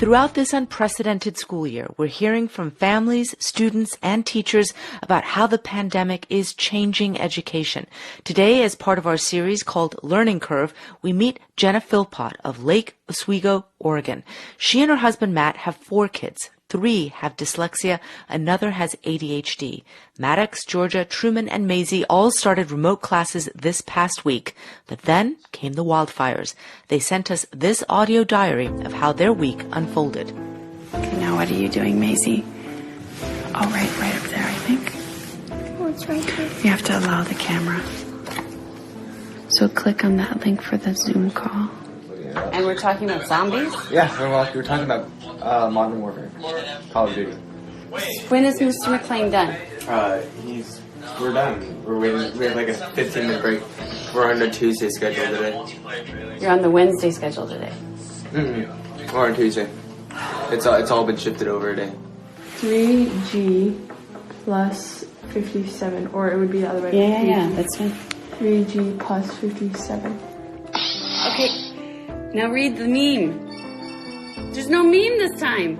Throughout this unprecedented school year, we're hearing from families, students, and teachers about how the pandemic is changing education. Today, as part of our series called Learning Curve, we meet Jenna Philpott of Lake Oswego, Oregon. She and her husband, Matt, have 4 kids. 3 have dyslexia, another has ADHD. Maddox, Georgia, Truman, and Maisie all started remote classes this past week, but then came the wildfires. They sent us this audio diary of how their week unfolded. Okay, now what are you doing, Maisie? Oh, right up there, I think. Oh, it's right here. You have to allow the camera. So click on that link for the Zoom call. And we're talking about zombies? Yeah, we're talking about Modern Warfare, Call of Duty. When is Mr. McLean done? We're done. We're waiting. We have like a 15-minute break. We're on the Tuesday schedule today. You're on the Wednesday schedule today. Mm-hmm. We're on Tuesday. It's all been shifted over a day. 3G plus 57, or it would be the other way. Yeah, that's fine. 3G plus 57. Okay, now read the meme. There's no meme this time.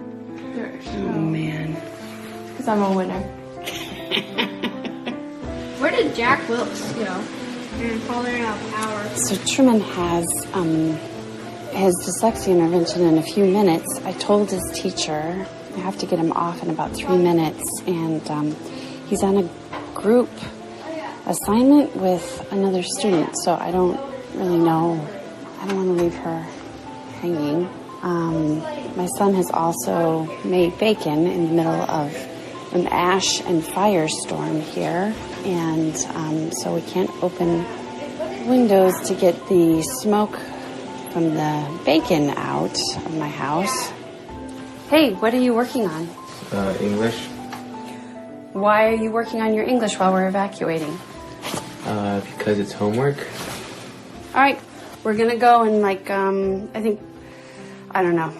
Oh, man. Because I'm a winner. Where did Jack Wilkes go? And falling out of power. So Truman has his dyslexia intervention in a few minutes. I told his teacher I have to get him off in about 3 minutes, and he's on a group assignment with another student, so I don't really know. I don't want to leave her hanging. My son has also made bacon in the middle of an ash and firestorm here, and so we can't open windows to get the smoke from the bacon out of my house. Hey, what are you working on? English. Why are you working on your English while we're evacuating? Because it's homework. All right, we're gonna go and I don't know,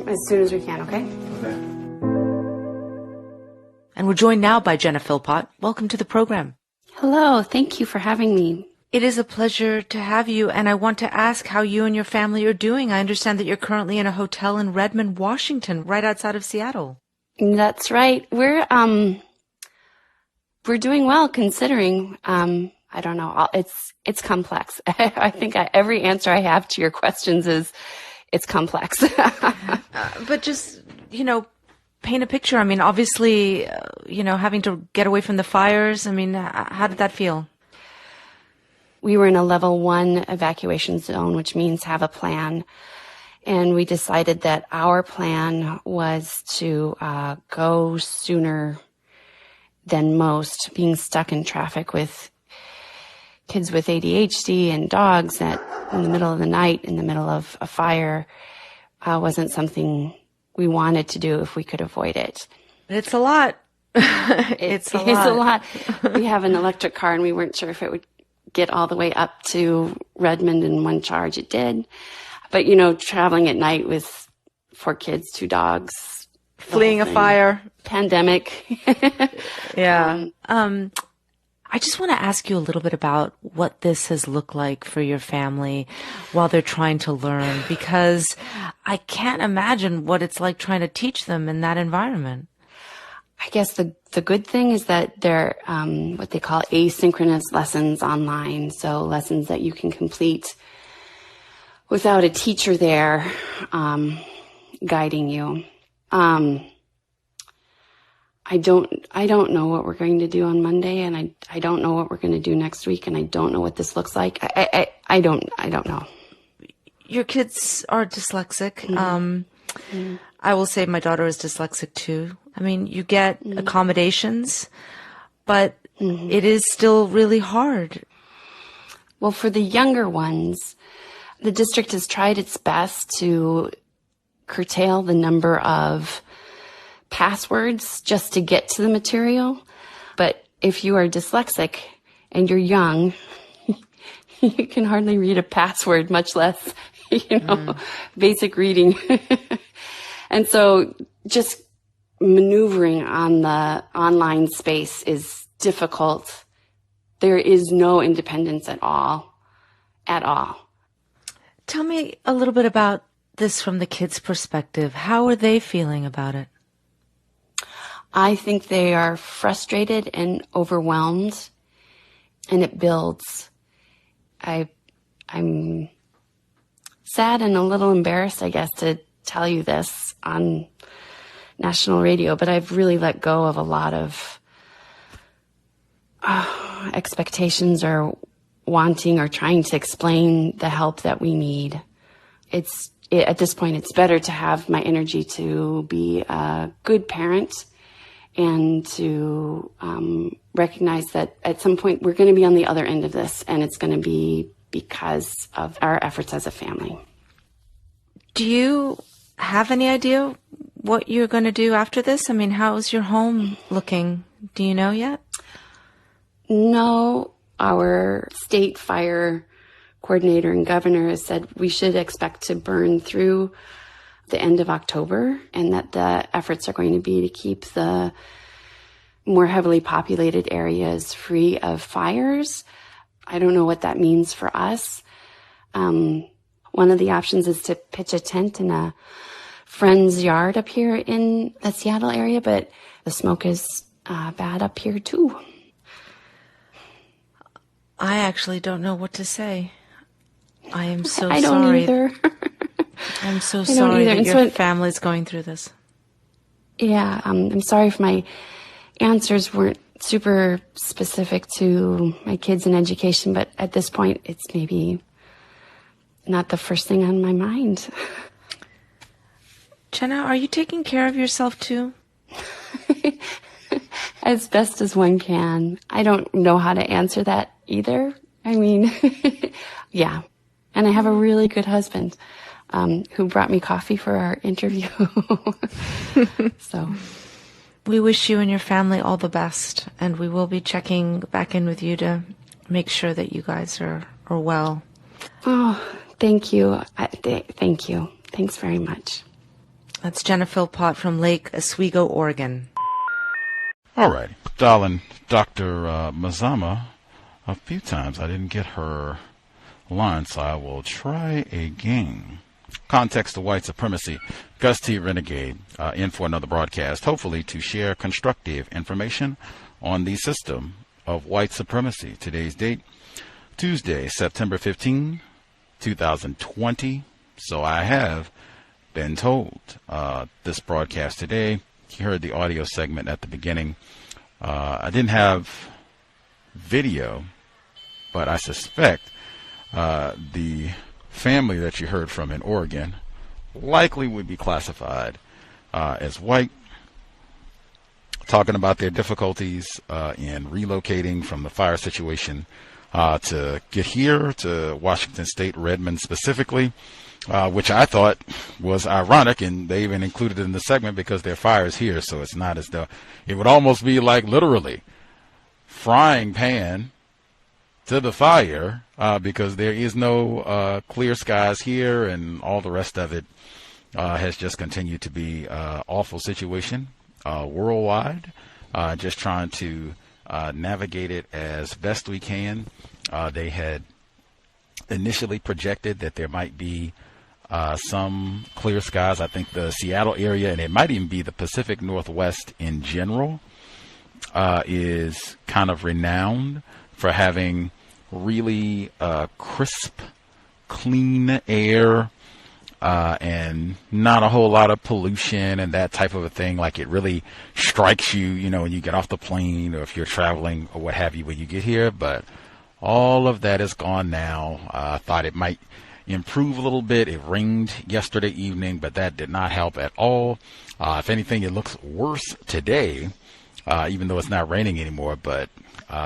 as soon as we can, okay? Okay. And we're joined now by Jenna Philpott. Welcome to the program. Hello, thank you for having me. It is a pleasure to have you, and I want to ask how you and your family are doing. I understand that you're currently in a hotel in Redmond, Washington, right outside of Seattle. That's right. We're doing well considering. I don't know. It's complex. I think every answer I have to your questions is it's complex. But just, paint a picture. I mean, obviously, having to get away from the fires. I mean, how did that feel? We were in a level 1 evacuation zone, which means have a plan. And we decided that our plan was to go sooner than most. Being stuck in traffic with kids with ADHD and dogs in the middle of the night, in the middle of a fire, wasn't something we wanted to do if we could avoid it. It's a lot. It's a lot. We have an electric car, and we weren't sure if it would get all the way up to Redmond in one charge. It did. But, traveling at night with 4 kids, 2 dogs. Fleeing a fire. Pandemic. Yeah. I just want to ask you a little bit about what this has looked like for your family while they're trying to learn, because I can't imagine what it's like trying to teach them in that environment. I guess the good thing is that they're what they call asynchronous lessons online, so lessons that you can complete without a teacher there guiding you. I don't know what we're going to do on Monday, and I don't know what we're going to do next week, and I don't know what this looks like. I don't know. Your kids are dyslexic. Mm-hmm. I will say my daughter is dyslexic too. I mean, you get accommodations, but it is still really hard. Well, for the younger ones, the district has tried its best to curtail the number of passwords just to get to the material. But if you are dyslexic and you're young, you can hardly read a password, much less, basic reading. And so just maneuvering on the online space is difficult. There is no independence at all. Tell me a little bit about this from the kids' perspective. How are they feeling about it? I think they are frustrated and overwhelmed, and it builds. I'm sad and a little embarrassed, I guess, to tell you this on national radio, but I've really let go of a lot of expectations or wanting or trying to explain the help that we need. At this point, it's better to have my energy to be a good parent and to recognize that at some point we're going to be on the other end of this, and it's going to be because of our efforts as a family. Do you have any idea what you're going to do after this? I mean, how's your home looking? Do you know yet? No, our state fire coordinator and governor has said we should expect to burn through the end of October, and that the efforts are going to be to keep the more heavily populated areas free of fires. I don't know what that means for us. One of the options is to pitch a tent in a friend's yard up here in the Seattle area, but the smoke is bad up here too. I actually don't know what to say. I am so I don't sorry. either. I'm so sorry that And your so family's going through this. Yeah, I'm sorry if my answers weren't super specific to my kids and education, but at this point, it's maybe not the first thing on my mind. Jenna, are you taking care of yourself too? As best as one can. I don't know how to answer that either. I mean, yeah. And I have a really good husband who brought me coffee for our interview. So we wish you and your family all the best, and we will be checking back in with you to make sure that you guys are well. Oh, thank you. Thank you. Thanks very much. That's Jenna Philpott from Lake Oswego, Oregon. All right. Darling Dr. Mazama, a few times I didn't get her line, so I will try again. Context of White Supremacy. Gus T. Renegade in for another broadcast, hopefully to share constructive information on the system of white supremacy. Today's date, Tuesday, September 15, 2020. So I have been told this broadcast today, you heard the audio segment at the beginning. I didn't have video, but I suspect the family that you heard from in Oregon likely would be classified as white, talking about their difficulties in relocating from the fire situation to get here to Washington State, Redmond specifically, which I thought was ironic, and they even included it in the segment because their fire is here, so it's not as though it would almost be like literally frying pan to the fire because there is no clear skies here, and all the rest of it has just continued to be awful situation worldwide. Just trying to navigate it as best we can. They had initially projected that there might be some clear skies. I think the Seattle area, and it might even be the Pacific Northwest in general, is kind of renowned for having really crisp, clean air and not a whole lot of pollution and that type of a thing. Like it really strikes you, you know, when you get off the plane or if you're traveling or what have you when you get here. But all of that is gone now. I thought it might improve a little bit. It rained yesterday evening, but that did not help at all. If anything, it looks worse today, even though it's not raining anymore, but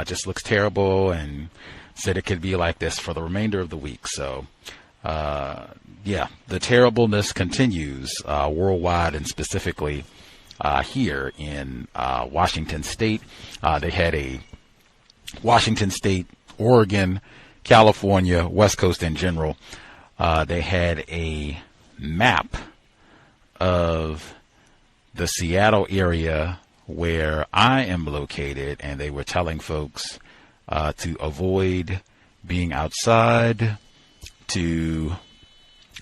just looks terrible, and said it could be like this for the remainder of the week. So, yeah, the terribleness continues worldwide, and specifically here in Washington State. They had a Washington State, Oregon, California, West Coast in general. They had a map of the Seattle area where I am located, and they were telling folks to avoid being outside, to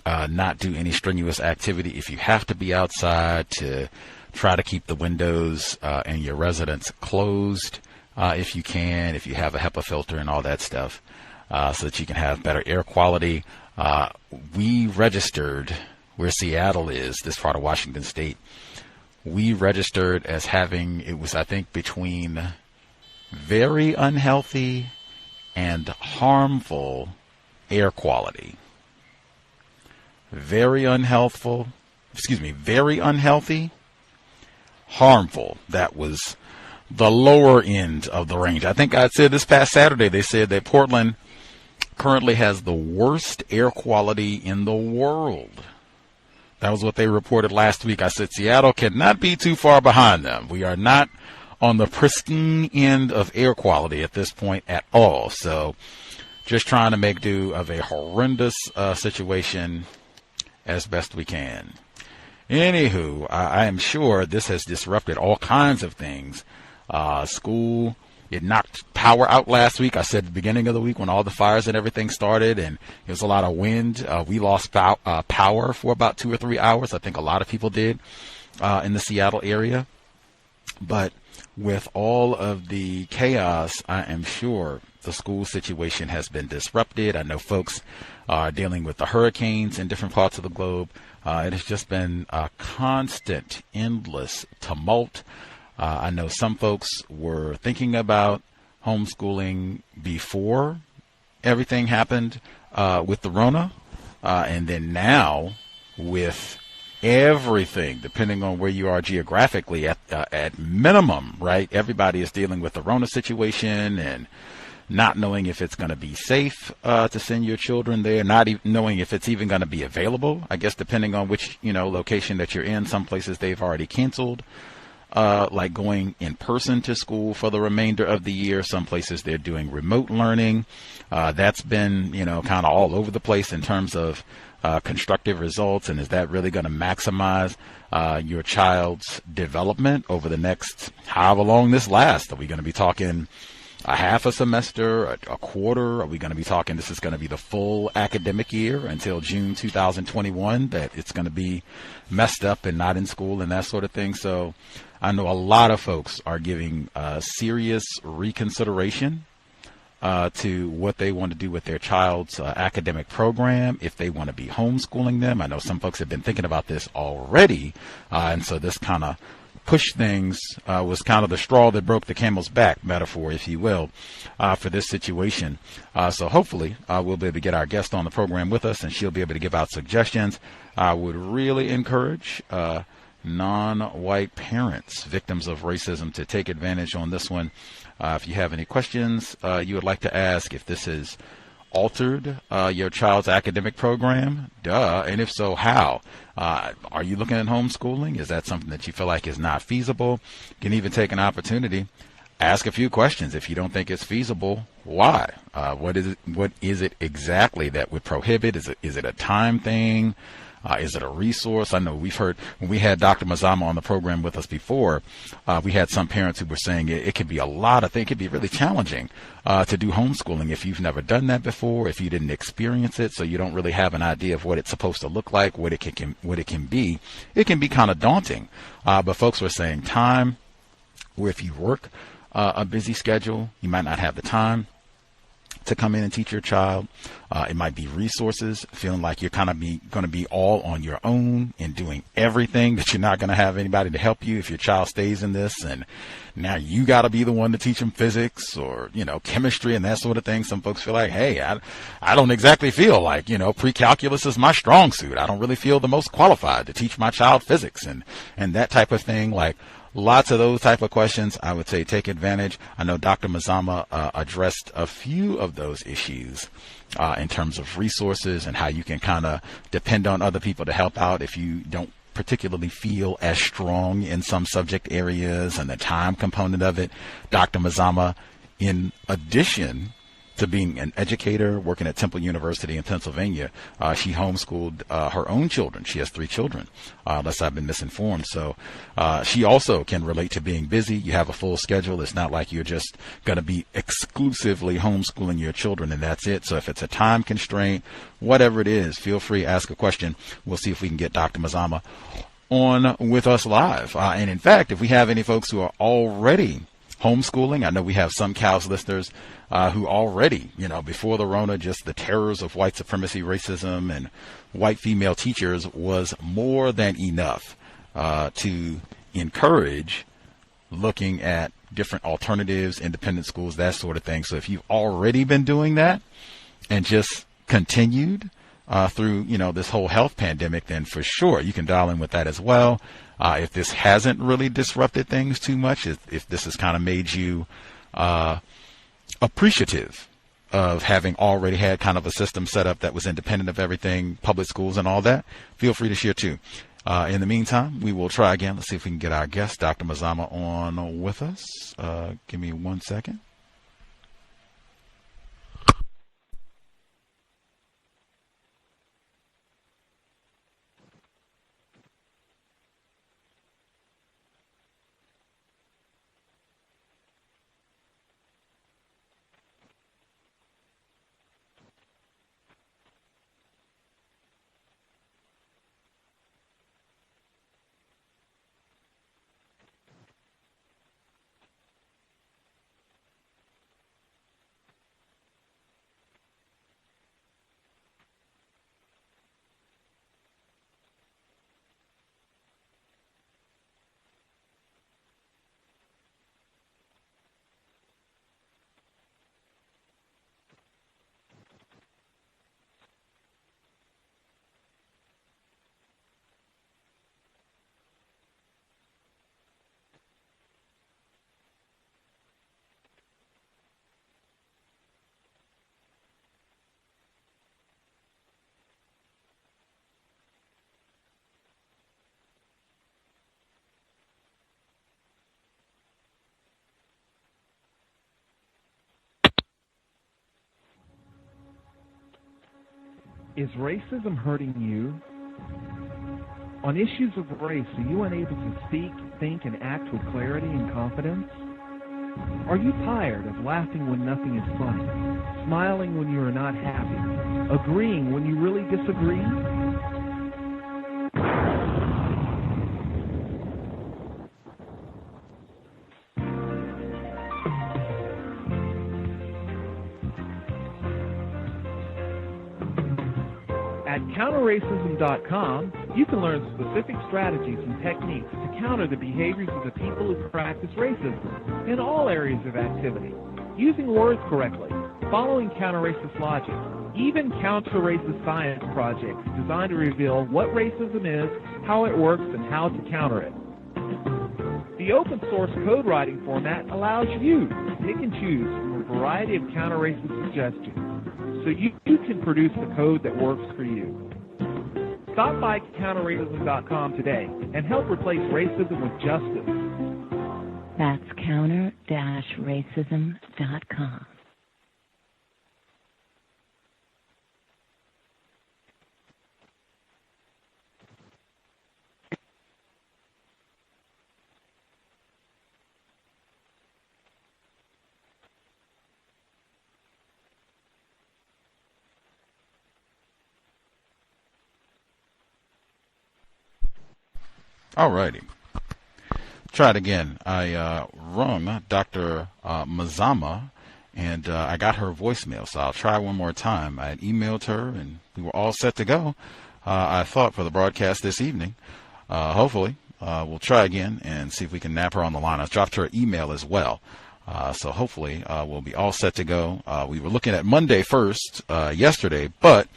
not do any strenuous activity. If you have to be outside, to try to keep the windows and your residence closed if you can, if you have a HEPA filter and all that stuff, so that you can have better air quality. We registered where Seattle is, this part of Washington State. We registered as having, it was, I think, between very unhealthy and harmful air quality. Very unhealthy, harmful. That was the lower end of the range. I think I said this past Saturday, they said that Portland currently has the worst air quality in the world. That was what they reported last week. I said Seattle cannot be too far behind them. We are not on the pristine end of air quality at this point at all. So just trying to make do of a horrendous situation as best we can. Anywho, I am sure this has disrupted all kinds of things. School, it knocked power out last week. I said at the beginning of the week when all the fires and everything started and there was a lot of wind, we lost power for about 2 or 3 hours. I think a lot of people did in the Seattle area. But with all of the chaos, I am sure the school situation has been disrupted. I know folks are dealing with the hurricanes in different parts of the globe. It has just been a constant, endless tumult. I know some folks were thinking about homeschooling before everything happened with the rona. And then now with everything, depending on where you are geographically, at minimum, right? Everybody is dealing with the rona situation and not knowing if it's going to be safe to send your children there, not even knowing if it's even going to be available. I guess depending on which location that you're in, some places they've already canceled like going in person to school for the remainder of the year. Some places they're doing remote learning. That's been kind of all over the place in terms of constructive results, and is that really going to maximize your child's development over the next however long this lasts? Are we going to be talking a half a semester, a quarter? Are we going to be talking this is going to be the full academic year until June 2021, that it's going to be messed up and not in school and that sort of thing? So I know a lot of folks are giving serious reconsideration to what they want to do with their child's academic program, if they want to be homeschooling them. I know some folks have been thinking about this already, and so this kind of push things was kind of the straw that broke the camel's back, metaphor, if you will, for this situation. So hopefully we'll be able to get our guest on the program with us, and she'll be able to give out suggestions. I would really encourage non-white parents, victims of racism, to take advantage on this one. If you have any questions you would like to ask, if this has altered your child's academic program, and if so, how? Are you looking at homeschooling? Is that something that you feel like is not feasible? You can even take an opportunity, ask a few questions. If you don't think it's feasible, why? What is it exactly that would prohibit? Is it a time thing? Is it a resource? I know we've heard, when we had Dr. Mazama on the program with us before, we had some parents who were saying it could be a lot of things. It could be really challenging to do homeschooling if you've never done that before, if you didn't experience it, so you don't really have an idea of what it's supposed to look like, what it can be. It can be kind of daunting. But folks were saying time, where if you work a busy schedule, you might not have the time to come in and teach your child. It might be resources, feeling like you're kind of going to be all on your own and doing everything, that you're not going to have anybody to help you if your child stays in this, and now you got to be the one to teach them physics or chemistry and that sort of thing. Some folks feel like, hey, I don't exactly feel like pre-calculus is my strong suit. I don't really feel the most qualified to teach my child physics and that type of thing. Like, lots of those type of questions. I would say take advantage. I know Dr. Mazama addressed a few of those issues in terms of resources and how you can kind of depend on other people to help out if you don't particularly feel as strong in some subject areas, and the time component of it. Dr. Mazama, in addition to being an educator, working at Temple University in Pennsylvania. She homeschooled her own children. She has 3 children, unless I've been misinformed. So she also can relate to being busy. You have a full schedule. It's not like you're just going to be exclusively homeschooling your children and that's it. So if it's a time constraint, whatever it is, feel free, ask a question. We'll see if we can get Dr. Mazama on with us live. And in fact, if we have any folks who are already homeschooling, I know we have some COWS listeners who already, before the Rona, just the terrors of white supremacy, racism, and white female teachers was more than enough to encourage looking at different alternatives, independent schools, that sort of thing. So if you've already been doing that and just continued through, this whole health pandemic, then for sure you can dial in with that as well. If this hasn't really disrupted things too much, if this has kind of made you appreciative of having already had kind of a system set up that was independent of everything, public schools and all that, feel free to share too. In the meantime, we will try again. Let's see if we can get our guest, Dr. Mazama, on with us. Give me 1 second. Is racism hurting you? On issues of race, are you unable to speak, think, and act with clarity and confidence? Are you tired of laughing when nothing is funny, smiling when you are not happy, agreeing when you really disagree? At counterracism.com, you can learn specific strategies and techniques to counter the behaviors of the people who practice racism in all areas of activity, using words correctly, following counter-racist logic, even counter-racist science projects designed to reveal what racism is, how it works, and how to counter it. The open-source code writing format allows you to pick and choose from a variety of counter-racist suggestions, so you can produce the code that works for you. Stop by counterracism.com today and help replace racism with justice. That's counter-racism.com. All righty. Try it again. I rung Dr. Mazama, and I got her voicemail, so I'll try one more time. I had emailed her, and we were all set to go, I thought, for the broadcast this evening. Hopefully, we'll try again and see if we can nab her on the line. I dropped her email as well, so hopefully we'll be all set to go. We were looking at Monday first yesterday, but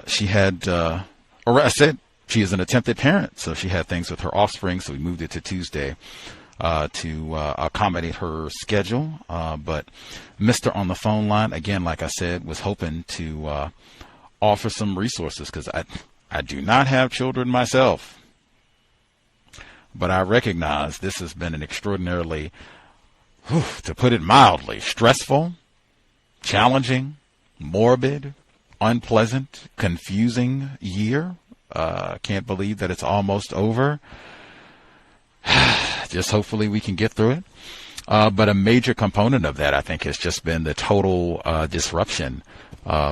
she had, or I said, she is an attempted parent, so she had things with her offspring, so we moved it to Tuesday to accommodate her schedule. But Mr. on the phone line, again, like I said, was hoping to offer some resources, because I do not have children myself. But I recognize this has been an extraordinarily, to put it mildly, stressful challenging, morbid, unpleasant, confusing year. Can't believe that it's almost over. Just hopefully we can get through it. But a major component of that, I think, has just been the total disruption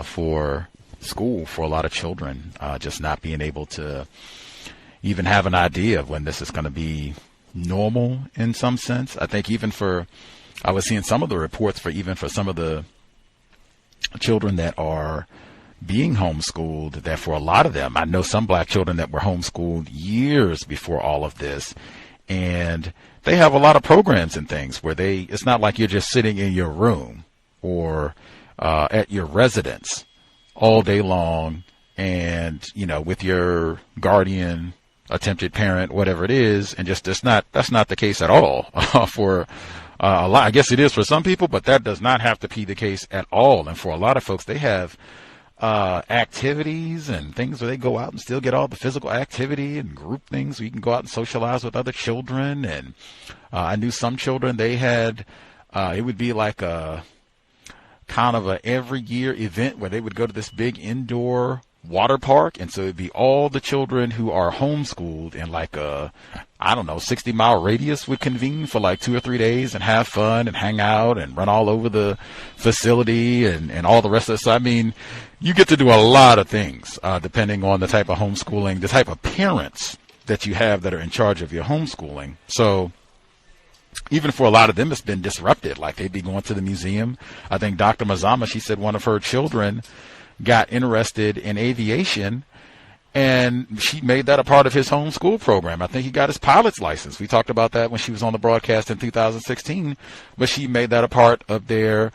for school for a lot of children, just not being able to even have an idea of when this is going to be normal in some sense. I think I was seeing some of the reports for some of the children that are being homeschooled, that for a lot of them, I know some black children that were homeschooled years before all of this, and they have a lot of programs and things where it's not like you're just sitting in your room or at your residence all day long and, with your guardian, attempted parent, whatever it is, and just that's not the case at all for a lot. I guess it is for some people, but that does not have to be the case at all. And for a lot of folks, they have activities and things where they go out and still get all the physical activity and group things where you can go out and socialize with other children. And I knew some children, they had it would be like a kind of a every year event where they would go to this big indoor water park, and so it'd be all the children who are homeschooled in like a 60-mile radius would convene for like 2 or 3 days and have fun and hang out and run all over the facility and all the rest of it. So I mean, you get to do a lot of things depending on the type of homeschooling, the type of parents that you have that are in charge of your homeschooling. So even for a lot of them, it's been disrupted. Like they'd be going to the museum. I think Dr. Mazama, she said one of her children got interested in aviation, and she made that a part of his homeschool program. I think he got his pilot's license. We talked about that when she was on the broadcast in 2016, but she made that a part of their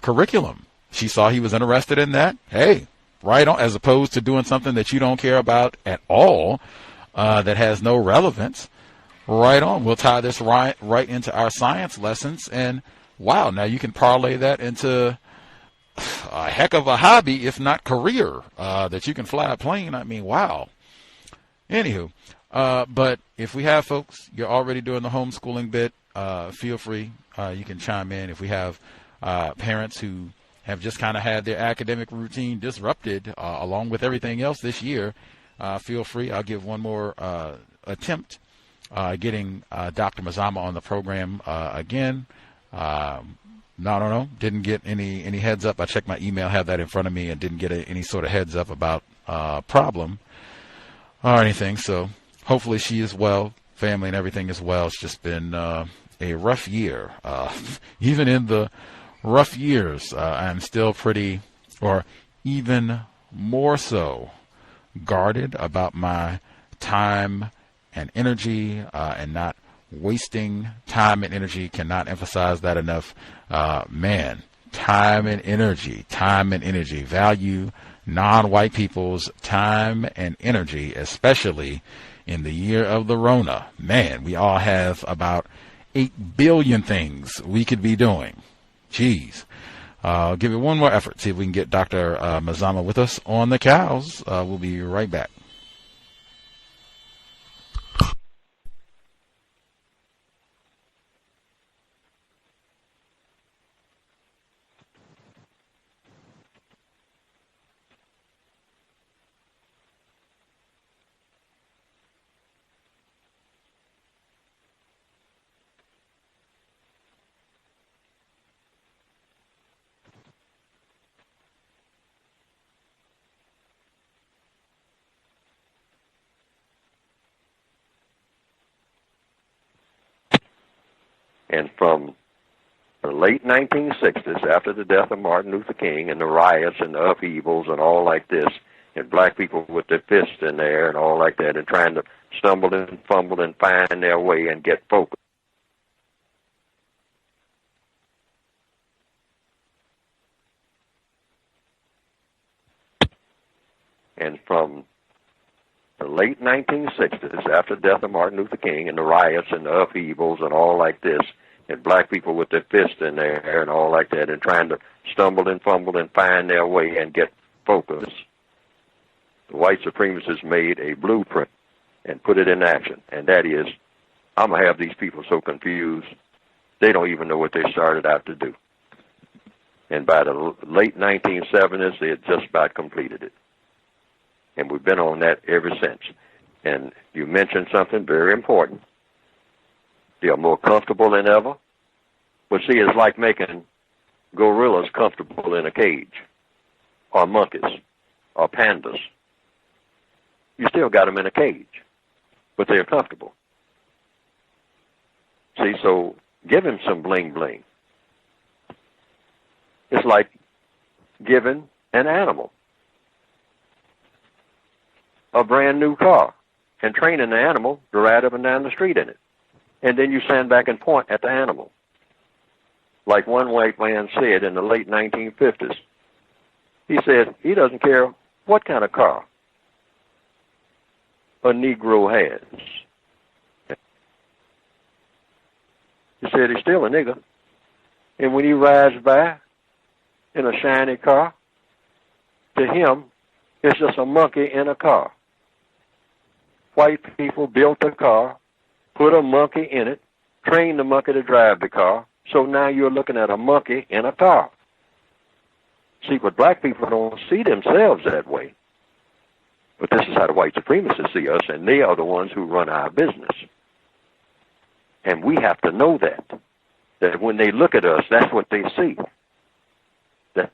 curriculum. She saw he was interested in that. Hey, right on, as opposed to doing something that you don't care about at all, that has no relevance. Right on. We'll tie this right into our science lessons, and wow, now you can parlay that into a heck of a hobby, if not career, that you can fly a plane. I mean, wow. Anywho, but if we have folks, you're already doing the homeschooling bit, feel free. You can chime in. If we have parents who have just kind of had their academic routine disrupted along with everything else this year, feel free. I'll give one more attempt getting Dr. Mazama on the program again. No. Didn't get any heads up. I checked my email, have that in front of me, and didn't get any sort of heads up about problem or anything. So hopefully she is well, family and everything is well. It's just been a rough year. Even in the rough years, I'm still pretty, or even more so, guarded about my time and energy and not wasting time and energy. Cannot emphasize that enough. Man, time and energy. Value non-white people's time and energy, especially in the year of the rona. Man, we all have about 8 billion things we could be doing. Jeez. I'll give it one more effort, see if we can get Dr. Mazama with us on the cows. We'll be right back. And from the late 1960s, after the death of Martin Luther King and the riots and the upheavals and all like this, and black people with their fists in the air and all like that, and trying to stumble and fumble and find their way and get focused. And from the late 1960s, after the death of Martin Luther King and the riots and the upheavals and all like this, and black people with their fists in the air and all like that, and trying to stumble and fumble and find their way and get focused, the white supremacists made a blueprint and put it in action. And that is, I'm going to have these people so confused, they don't even know what they started out to do. And by the late 1970s, they had just about completed it. And we've been on that ever since. And you mentioned something very important. They are more comfortable than ever. But see, it's like making gorillas comfortable in a cage, or monkeys, or pandas. You still got them in a cage, but they're comfortable. See, so give him some bling bling. It's like giving an animal a brand new car and training the animal to ride up and down the street in it. And then you stand back and point at the animal. Like one white man said in the late 1950s. He said he doesn't care what kind of car a Negro has. He said he's still a nigger. And when he rides by in a shiny car, to him, it's just a monkey in a car. White people built a car, put a monkey in it, trained the monkey to drive the car, so now you're looking at a monkey in a car. See, but black people don't see themselves that way. But this is how the white supremacists see us, and they are the ones who run our business. And we have to know that when they look at us, that's what they see.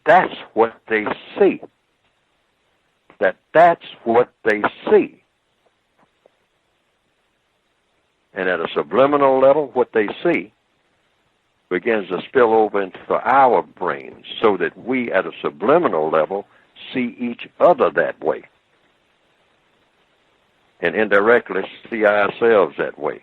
That's what they see. That's what they see. And at a subliminal level, what they see begins to spill over into our brains so that we, at a subliminal level, see each other that way. And indirectly see ourselves that way.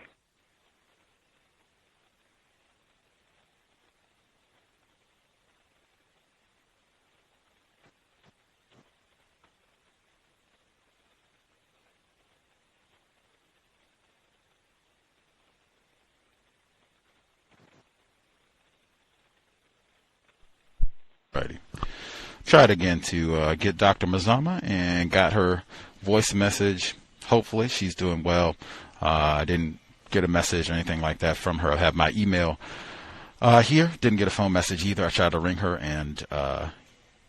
Righty. Tried again to get Dr. Mazama and got her voice message. Hopefully she's doing well. I didn't get a message or anything like that from her. I have my email here. Didn't get a phone message either. I tried to ring her and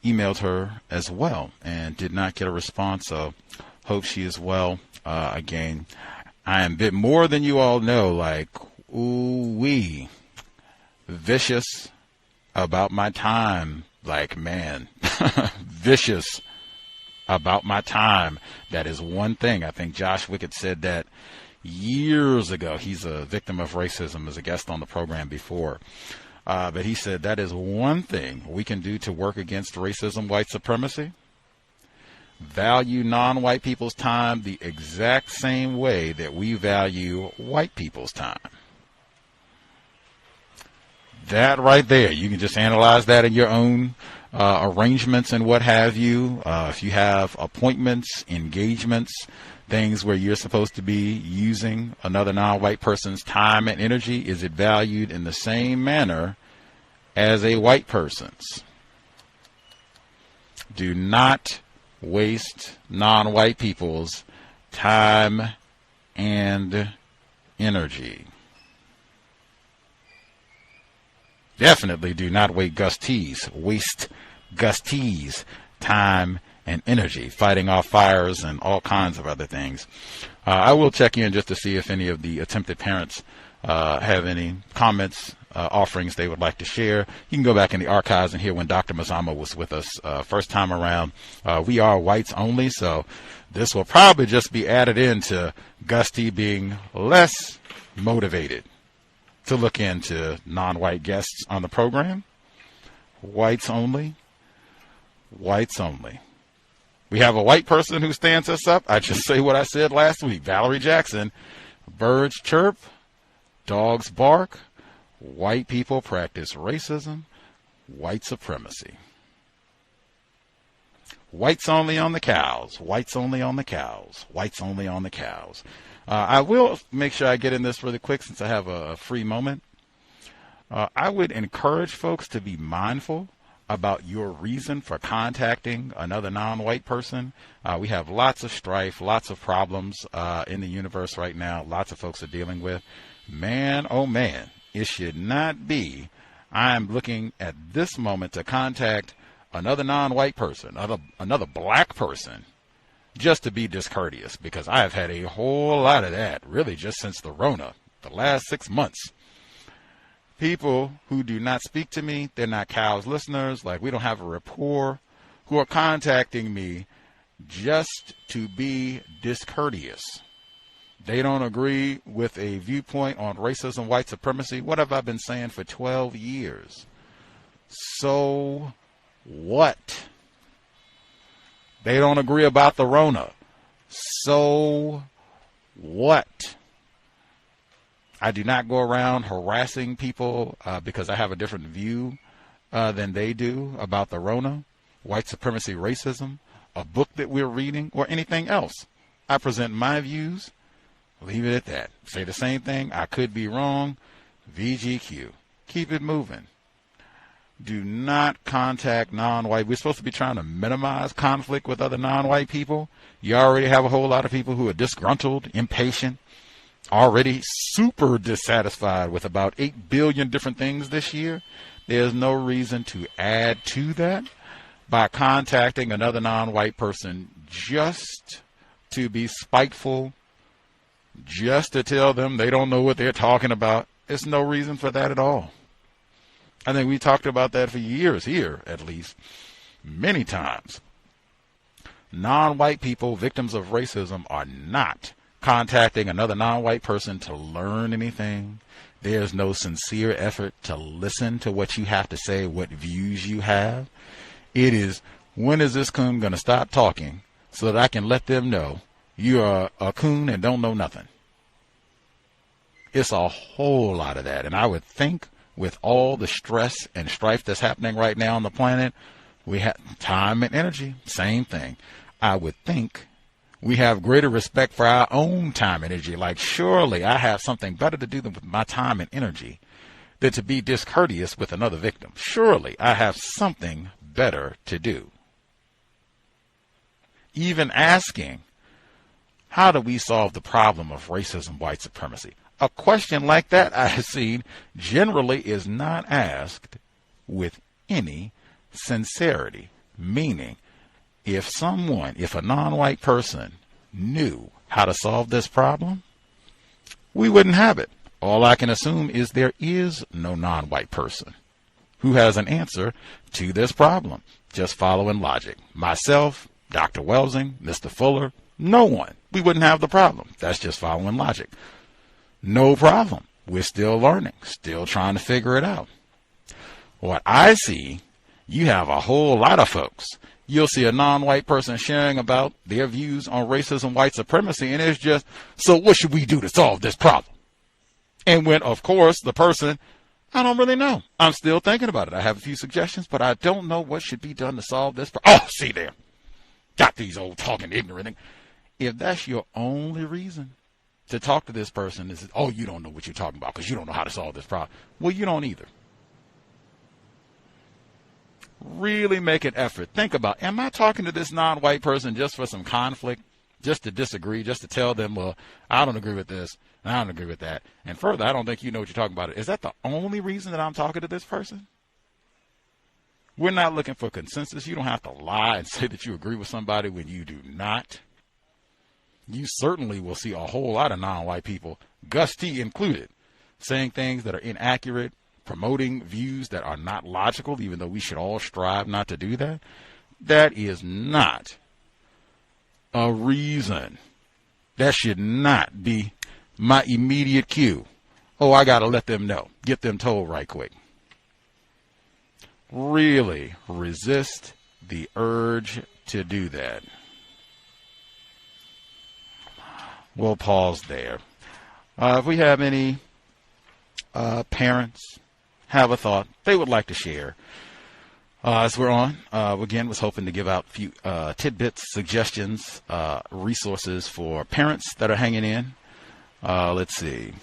emailed her as well and did not get a response. So hope she is well. Again, I am a bit more than you all know, like, ooh-wee, vicious about my time. Like, man, vicious about my time. That is one thing. I think Josh Wickett said that years ago. He's a victim of racism, as a guest on the program before. But he said that is one thing we can do to work against racism, white supremacy. Value non-white people's time the exact same way that we value white people's time. That right there, you can just analyze that in your own arrangements and what have you. If you have appointments, engagements, things where you're supposed to be using another non-white person's time and energy, is it valued in the same manner as a white person's? Do not waste non-white people's time and energy. Definitely do not waste Gus T's time and energy fighting off fires and all kinds of other things. I will check in just to see if any of the attempted parents have any comments, offerings they would like to share. You can go back in the archives and hear when Dr. Mazama was with us first time around. We are whites only, so this will probably just be added into Gus T being less motivated to look into non-white guests on the program. Whites only. Whites only. We have a white person who stands us up. I just say what I said last week. Valerie Jackson. Birds chirp. Dogs bark. White people practice racism. White supremacy. Whites only on the cows. Whites only on the cows. Whites only on the cows. I will make sure I get in this really quick since I have a free moment. I would encourage folks to be mindful about your reason for contacting another non-white person. We have lots of strife, lots of problems in the universe right now. Lots of folks are dealing with. Man, oh man, it should not be I'm looking at this moment to contact another non-white person, another black person, just to be discourteous, because I have had a whole lot of that, really, just since the Rona, the last 6 months. People who do not speak to me, they're not Cal's listeners, like we don't have a rapport, who are contacting me just to be discourteous. They don't agree with a viewpoint on racism, white supremacy. What have I been saying for 12 years? So what? They don't agree about the Rona. So what? I do not go around harassing people because I have a different view than they do about the Rona, white supremacy, racism, a book that we're reading, or anything else. I present my views. Leave it at that. Say the same thing. I could be wrong. VGQ. Keep it moving. Do not contact non-white. We're supposed to be trying to minimize conflict with other non-white people. You already have a whole lot of people who are disgruntled, impatient, already super dissatisfied with about 8 billion different things this year. There's no reason to add to that by contacting another non-white person just to be spiteful, just to tell them they don't know what they're talking about. There's no reason for that at all. I think we talked about that for years here, at least, many times. Non-white people, victims of racism, are not contacting another non-white person to learn anything. There's no sincere effort to listen to what you have to say, what views you have. It is, when is this coon going to stop talking so that I can let them know you are a coon and don't know nothing? It's a whole lot of that. And I would think with all the stress and strife that's happening right now on the planet, we have time and energy, same thing. I would think we have greater respect for our own time and energy. Like, surely I have something better to do than with my time and energy than to be discourteous with another victim. Surely I have something better to do. Even asking, how do we solve the problem of racism, white supremacy? A question like that, I have seen, generally is not asked with any sincerity. Meaning, if a non-white person knew how to solve this problem, we wouldn't have it. All I can assume is there is no non-white person who has an answer to this problem, just following logic. Myself, Dr. Welsing, Mr. Fuller, no one. We wouldn't have the problem. That's just following logic. No problem. We're still learning, still trying to figure it out. What I see, you have a whole lot of folks. You'll see a non-white person sharing about their views on racism, white supremacy, and it's just, so what should we do to solve this problem? And when, of course, the person, I don't really know. I'm still thinking about it. I have a few suggestions, but I don't know what should be done to solve this problem. Oh, see there. Got these old talking ignorant things. If that's your only reason to talk to this person, is, oh, you don't know what you're talking about because you don't know how to solve this problem. Well, you don't either. Really make an effort. Think about, am I talking to this non-white person just for some conflict, just to disagree, just to tell them, well, I don't agree with this, and I don't agree with that. And further, I don't think you know what you're talking about. Is that the only reason that I'm talking to this person? We're not looking for consensus. You don't have to lie and say that you agree with somebody when you do not. You certainly will see a whole lot of non-white people, Gus T included, saying things that are inaccurate, promoting views that are not logical, even though we should all strive not to do that. That is not a reason. That should not be my immediate cue. Oh, I got to let them know. Get them told right quick. Really resist the urge to do that. We'll pause there. If we have any parents have a thought they would like to share as we're on, again, was hoping to give out a few tidbits, suggestions, resources for parents that are hanging in. Let's see.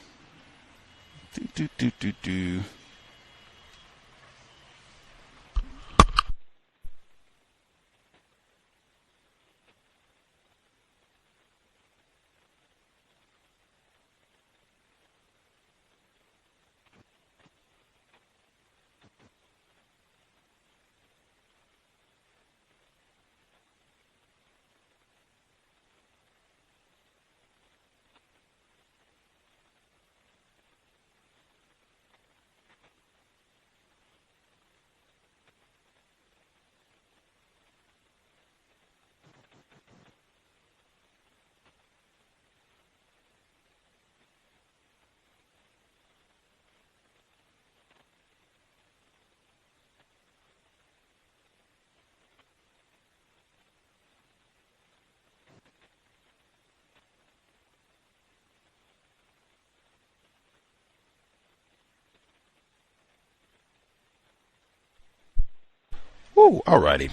Woo, alrighty.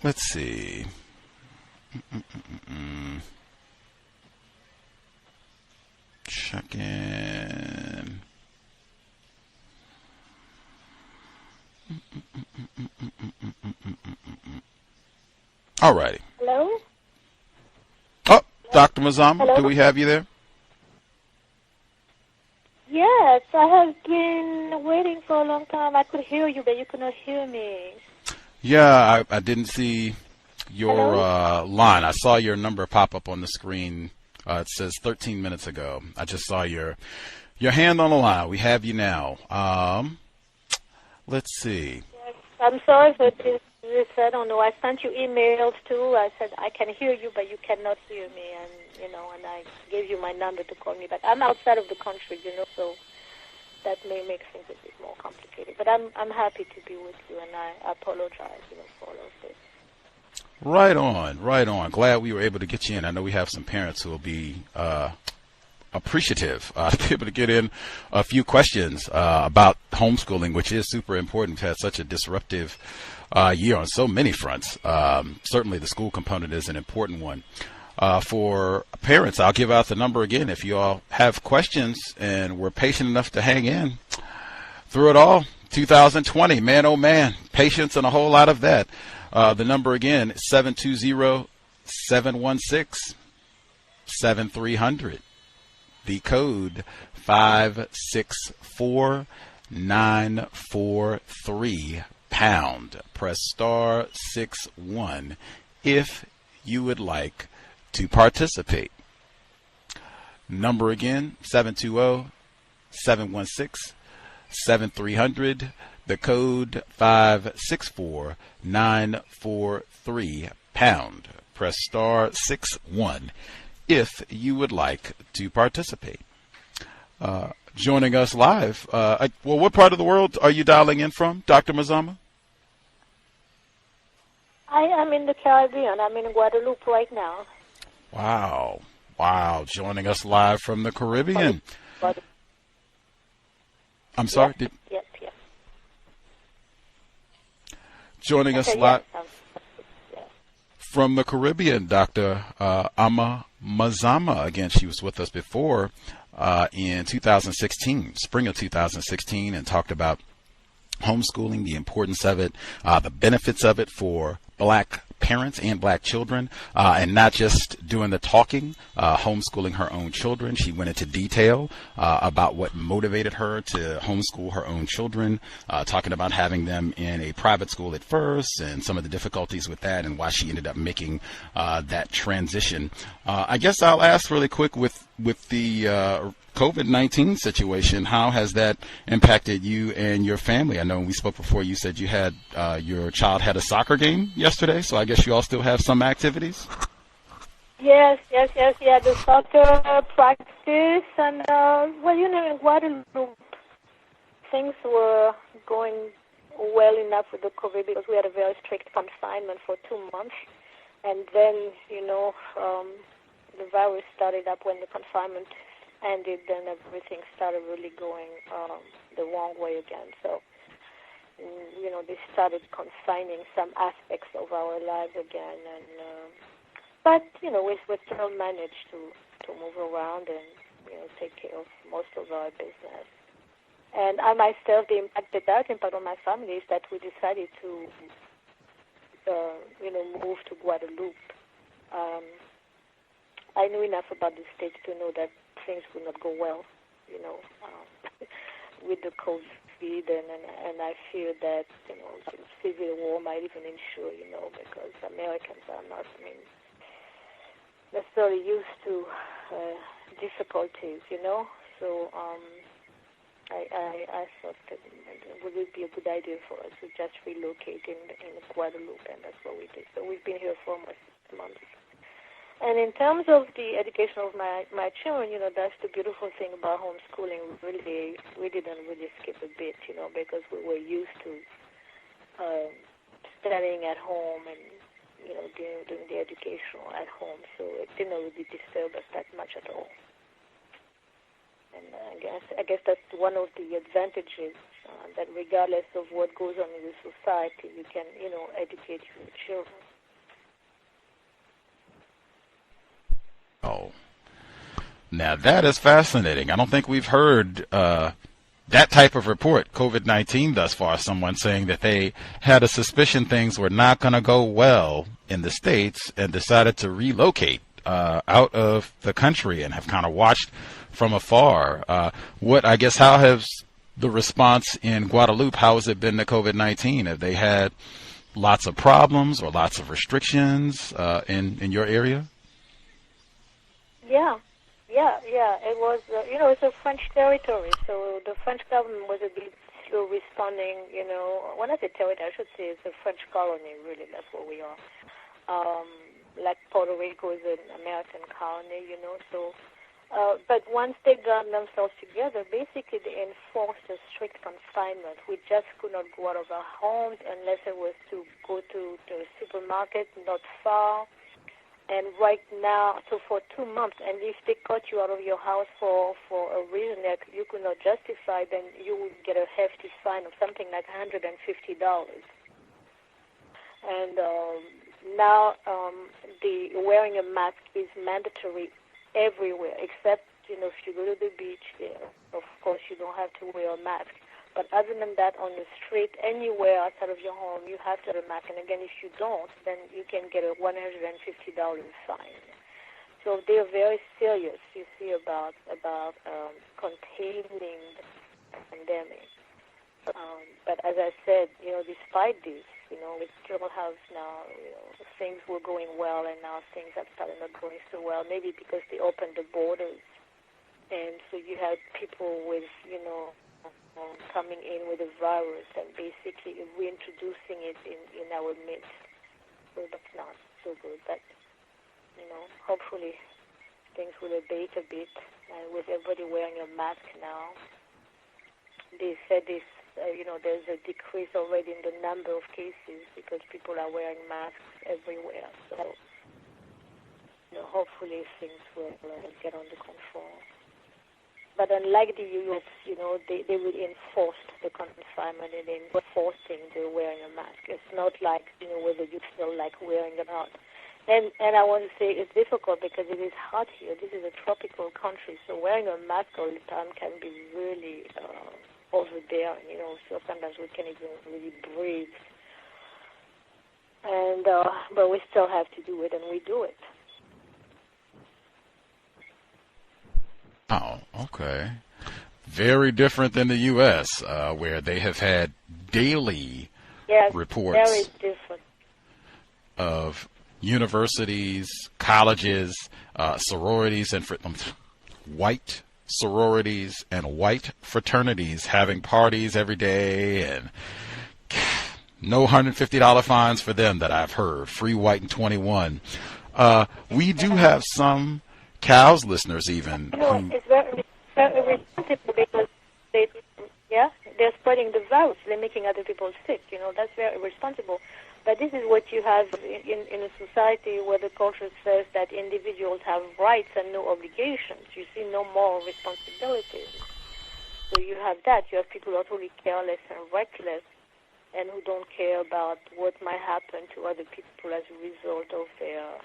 Let's see. Check in. Alrighty. Hello? Oh, Dr. Mazama, Hello? do we have you there? Yes, I have been waiting for a long time. I could hear you, but you could not hear me. Yeah, I didn't see your line. I saw your number pop up on the screen. It says 13 minutes ago. I just saw your hand on the line. We have you now. Let's see. Yes, I'm sorry for this. I don't know. I sent you emails too. I said I can hear you, but you cannot hear me, and and I gave you my number to call me back. I'm outside of the country, so that may make things a bit more complicated. But I'm happy to be with you, and I apologize, for all of this. Right on, right on. Glad we were able to get you in. I know we have some parents who will be appreciative to be able to get in a few questions about homeschooling, which is super important. We've had such a disruptive year on so many fronts. Certainly the school component is an important one. For parents, I'll give out the number again. If you all have questions and were patient enough to hang in through it all, 2020, man, oh man, patience and a whole lot of that. The number again is 720-716-7300. The code 564943 pound. Press star 61 if you would like to participate. Number again, 720-716-7300. The code 564943 pound. Press star 61 if you would like to participate. Joining us live. What part of the world are you dialing in from, Dr. Mazama? I am in the Caribbean. I'm in Guadeloupe right now. Wow. Joining us live from the Caribbean. I'm sorry? Yes. Joining us live from the Caribbean, Dr. Mazama. Again, she was with us before in 2016, spring of 2016, and talked about homeschooling, the importance of it, the benefits of it for Black parents and Black children, and not just doing the talking, homeschooling her own children. She went into detail about what motivated her to homeschool her own children, talking about having them in a private school at first and some of the difficulties with that and why she ended up making that transition. I guess I'll ask really quick with the COVID-19 situation, how has that impacted you and your family? I know when we spoke before, you said you had your child had a soccer game yesterday, so I guess you all still have some activities? Yes. The soccer practice, and in Guadeloupe, things were going well enough with the COVID because we had a very strict confinement for 2 months, and then the virus started up when the confinement ended, then everything started really going the wrong way again. So, they started confining some aspects of our lives again, and but we still managed to move around and take care of most of our business. And I myself, the impact on my family is that we decided to move to Guadeloupe. I knew enough about the state to know that things would not go well, with the COVID, and I fear that, civil war might even ensure, because Americans are not, necessarily used to difficulties, So I thought that it would be a good idea for us to just relocate in Guadeloupe, and that's what we did. So we've been here for almost 6 months. And in terms of the education of my children, that's the beautiful thing about homeschooling. Really, we didn't really skip a bit, because we were used to studying at home and, doing the education at home. So it didn't really disturb us that much at all. And I guess that's one of the advantages that regardless of what goes on in the society, you can, educate your children. Oh, now that is fascinating. I don't think we've heard that type of report, COVID-19 thus far, someone saying that they had a suspicion things were not going to go well in the States and decided to relocate out of the country and have kind of watched from afar. How has the response in Guadeloupe, how has it been to COVID-19? Have they had lots of problems or lots of restrictions in your area? Yeah. It was, it's a French territory, so the French government was a bit slow responding, when I say territory, I should say it's a French colony, really, that's what we are. Like Puerto Rico is an American colony, so, but once they got themselves together, basically they enforced a strict confinement. We just could not go out of our homes unless it was to go to the supermarket not far. And right now, so for 2 months, and if they caught you out of your house for a reason that you could not justify, then you would get a hefty fine of something like $150. And now the wearing a mask is mandatory everywhere, except, if you go to the beach, of course you don't have to wear a mask. But other than that, on the street, anywhere outside of your home, you have to wear a mask. And again, if you don't, then you can get a $150 fine. So they're very serious, you see, about containing the pandemic. But as I said, despite this, we still have now, things were going well, and now things have started not going so well, maybe because they opened the borders. And so you have people with, coming in with a virus and basically reintroducing it in our midst. So that's not so good. But, hopefully things will abate a bit. With everybody wearing a mask now, they said this, there's a decrease already in the number of cases because people are wearing masks everywhere. So, hopefully things will get under control. But unlike the U.S., they will enforce the confinement and enforcing the wearing a mask. It's not like, whether you feel like wearing it or not. And I want to say it's difficult because it is hot here. This is a tropical country, so wearing a mask all the time can be really overbearing, so sometimes we can't even really breathe. And but we still have to do it, and we do it. Oh, okay. Very different than the U.S., where they have had daily reports very different. Of universities, colleges, sororities, and white sororities and white fraternities having parties every day, and no $150 fines for them that I've heard. Free white and 21. We do have some COWS listeners even. It's very responsible because they're spreading the virus. They're making other people sick. That's very irresponsible. But this is what you have in a society where the culture says that individuals have rights and no obligations. You see no moral responsibilities. So you have that. You have people who are totally careless and reckless and who don't care about what might happen to other people as a result of their,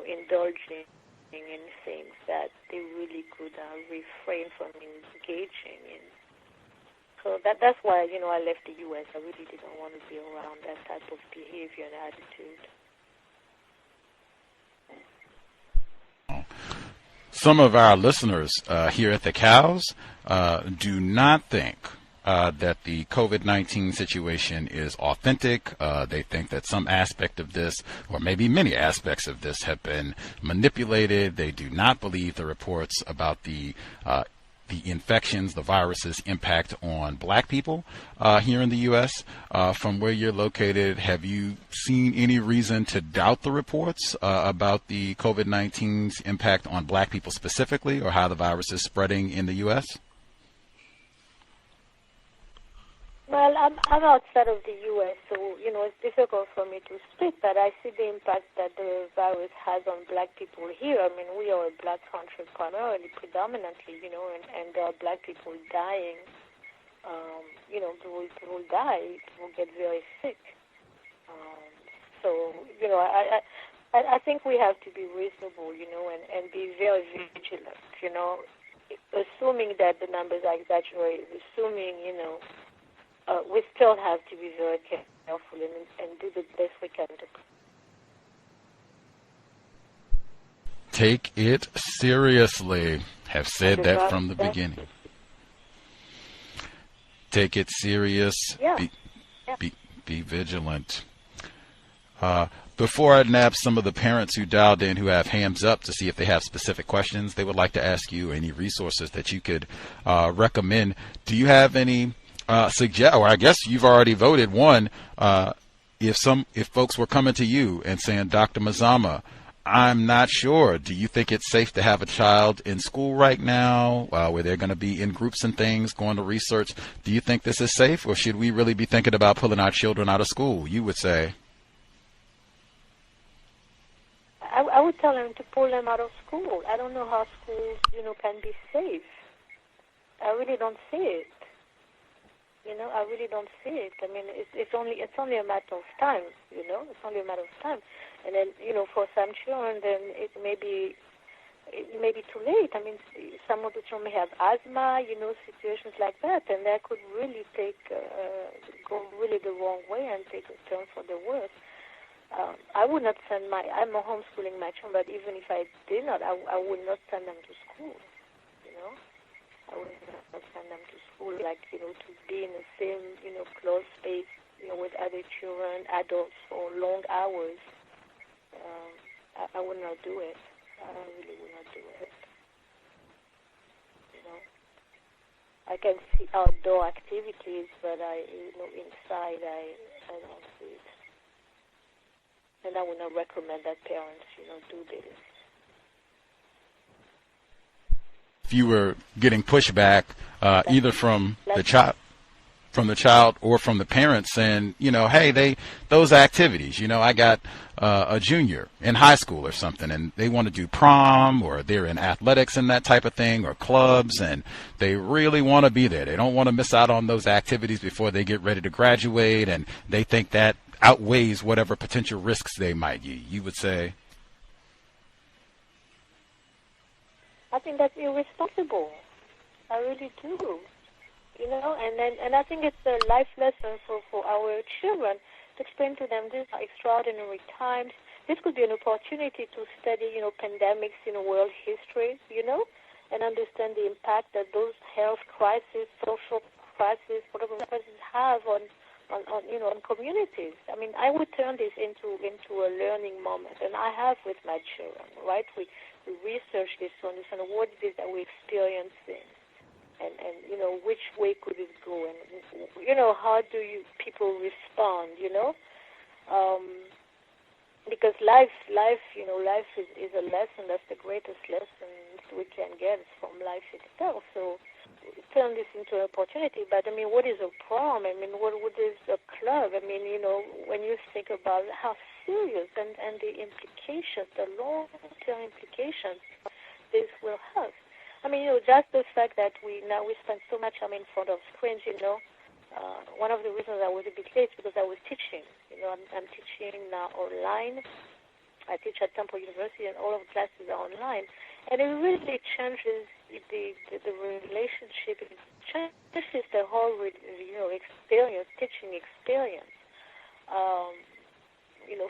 indulging in things that they really could refrain from engaging in. So that's why, I left the U.S. I really didn't want to be around that type of behavior and attitude. Some of our listeners here at the COWS do not think that the COVID-19 situation is authentic. They think that some aspect of this, or maybe many aspects of this, have been manipulated. They do not believe the reports about the infections, the viruses' impact on black people here in the U.S. From where you're located, have you seen any reason to doubt the reports about the COVID-19's impact on black people specifically, or how the virus is spreading in the U.S.? Well, I'm outside of the U.S., so, it's difficult for me to speak, but I see the impact that the virus has on black people here. I mean, we are a black country primarily, predominantly, and there are black people dying people will die, people get very sick. So, I think we have to be reasonable, and be very vigilant, assuming that the numbers are exaggerated, assuming, we still have to be very careful and do the best we can to. Take it seriously. Have said that from the beginning. Take it serious. Yeah. Be vigilant. Before I nab some of the parents who dialed in who have hands up to see if they have specific questions, they would like to ask you any resources that you could recommend. Do you have any or I guess you've already voted one. If folks were coming to you and saying, Dr. Mazama, I'm not sure. Do you think it's safe to have a child in school right now where they're going to be in groups and things, going to research? Do you think this is safe, or should we really be thinking about pulling our children out of school? You would say. I would tell them to pull them out of school. I don't know how schools, can be safe. I really don't see it. I really don't see it. I mean, it's only a matter of time. It's only a matter of time. And then, for some children, then it may be too late. I mean, some of the children may have asthma, situations like that, and that could really go really the wrong way and take a turn for the worse. I would not I'm homeschooling my children, but even if I did not, I would not send them to school, I would not send them to school, to be in the same, closed space, with other children, adults for long hours. I would not do it. I really would not do it. I can see outdoor activities, but inside I don't see it. And I would not recommend that parents, do this. If you were getting pushback, either from the child or from the parents saying, hey, those activities, I got a junior in high school or something, and they want to do prom, or they're in athletics and that type of thing, or clubs, and they really want to be there. They don't want to miss out on those activities before they get ready to graduate, and they think that outweighs whatever potential risks they might use. You would say? I think that's irresponsible. I really do. And I think it's a life lesson for our children to explain to them these are extraordinary times. This could be an opportunity to study, pandemics in world history, and understand the impact that those health crises, social crises, whatever crises have on communities. I mean, I would turn this into a learning moment, and I have with my children, right? We research this to understand what it is that we're experiencing, and which way could it go, and how do people respond, because life is a lesson. That's the greatest lesson we can get from life itself. So turn this into an opportunity. But I mean, what is a prom? I mean, what is a club? I mean, when you think about how serious and the implications, the long-term implications this will have. I mean, just the fact that we spend so much time in front of screens, one of the reasons I was a bit late is because I was teaching. I'm teaching now online. I teach at Temple University, and all of the classes are online. And it really changes the relationship. It changes the whole, experience, teaching experience.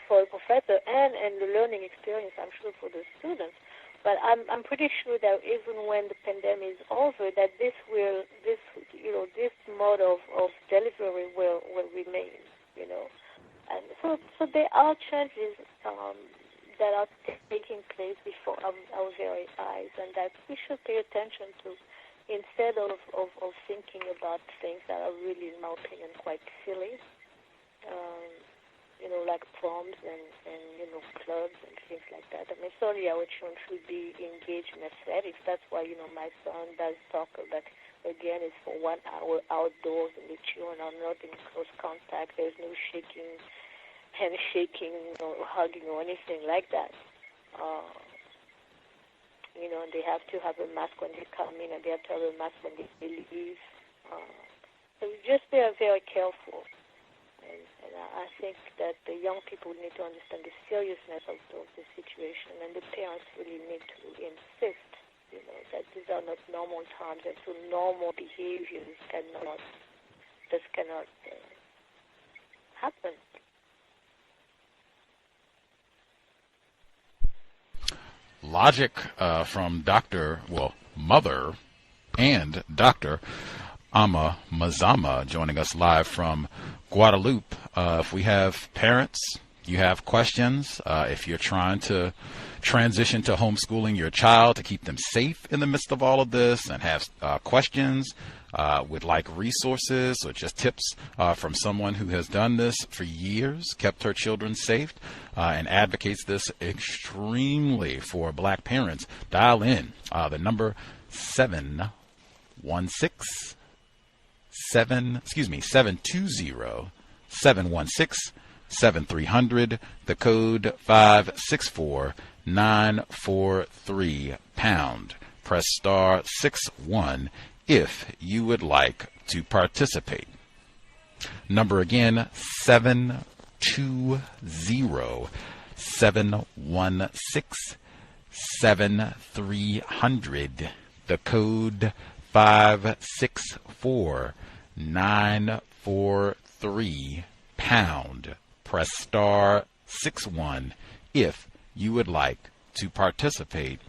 For a professor and the learning experience, I'm sure, for the students. But I'm pretty sure that even when the pandemic is over, that this mode of delivery will remain, And so there are changes that are taking place before our very eyes, and that we should pay attention to, instead of thinking about things that are really, in my opinion, quite silly. Like proms and clubs and things like that. I mean, certainly our children should be engaged in athletics. That's why, my son does soccer, but again, it's for 1 hour outdoors, and the children are not in close contact. There's no handshaking, or hugging or anything like that. And they have to have a mask when they come in, and they have to have a mask when they leave. So just be very careful. And I think that the young people need to understand the seriousness of the situation, and the parents really need to insist, that these are not normal times, and so normal behaviors cannot happen. Logic from Mother and Dr. Mazama joining us live from Guadalupe. If we have parents, you have questions, if you're trying to transition to homeschooling your child to keep them safe in the midst of all of this and have questions, would like resources or just tips from someone who has done this for years, kept her children safe, and advocates this extremely for Black parents, dial in the number 720-7300, the code 564-943 pound. Press star 61 if you would like to participate. Number again, 720-716-7300, the code 564-943 pound. Press star 61 if you would like to participate.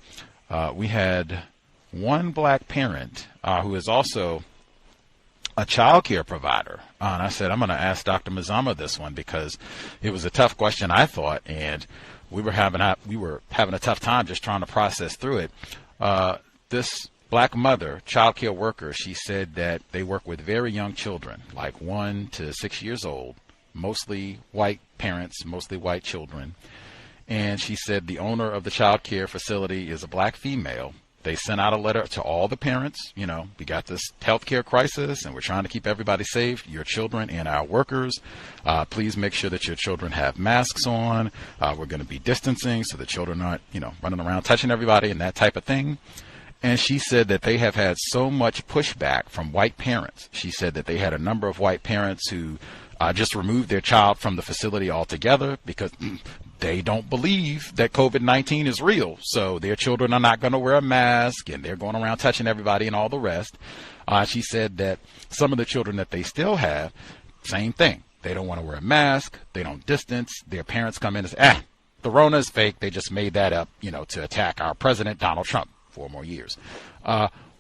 We had one Black parent who is also a child care provider. And I said, I'm going to ask Dr. Mazama this one because it was a tough question, I thought, and we were having a tough time just trying to process through it. This Black mother, child care worker, she said that they work with very young children, like 1 to 6 years old, mostly white parents, mostly white children. And she said the owner of the child care facility is a Black female. They sent out a letter to all the parents, we got this healthcare crisis and we're trying to keep everybody safe, your children and our workers. Please make sure that your children have masks on. We're going to be distancing so the children aren't, running around touching everybody and that type of thing. And she said that they have had so much pushback from white parents. She said that they had a number of white parents who just removed their child from the facility altogether because they don't believe that COVID-19 is real. So their children are not going to wear a mask and they're going around touching everybody and all the rest. She said that some of the children that they still have, same thing. They don't want to wear a mask. They don't distance. Their parents come in and say, the rona is fake. They just made that up, to attack our president, Donald Trump, 4 more years.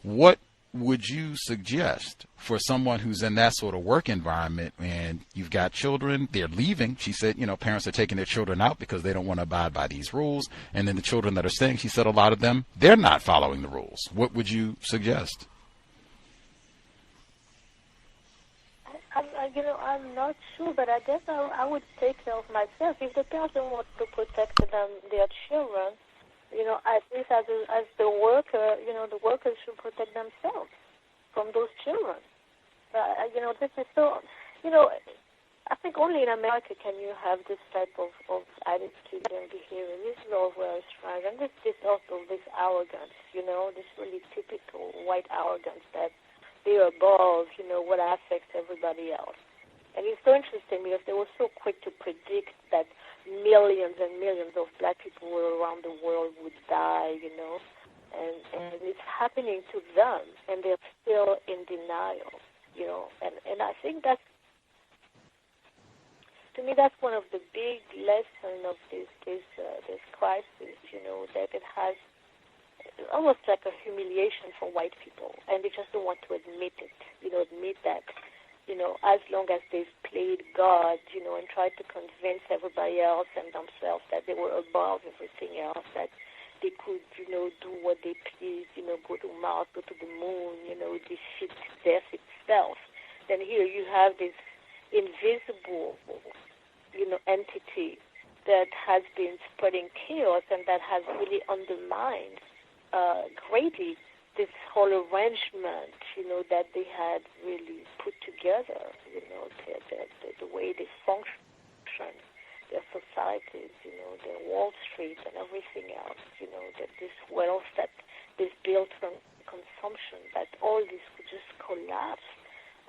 What would you suggest for someone who's in that sort of work environment and you've got children, they're leaving? She said, parents are taking their children out because they don't want to abide by these rules. And then the children that are staying, she said a lot of them, they're not following the rules. What would you suggest? I'm not sure, but I guess I would take care of myself. If the parents don't want to protect their children, at least as the worker, the workers should protect themselves from those children. This is so, I think only in America can you have this type of attitude and behavior. This is all very strange. And this also, this arrogance, this really typical white arrogance that they're above, what affects everybody else. And it's so interesting because they were so quick to predict that millions and millions of Black people around the world would die, and it's happening to them, and they're still in denial, and I think that's, to me, that's one of the big lessons of this crisis, that it has almost like a humiliation for white people, and they just don't want to admit it, admit that, as long as they've played God, and tried to convince everybody else and themselves that they were above everything else, that they could, do what they please, go to Mars, go to the moon, defeat death itself. Then here you have this invisible, entity that has been spreading chaos and that has really undermined greatly this whole arrangement, that they had really put together, the way they function, their societies, their Wall Street and everything else, that this wealth that is built from consumption, that all this would just collapse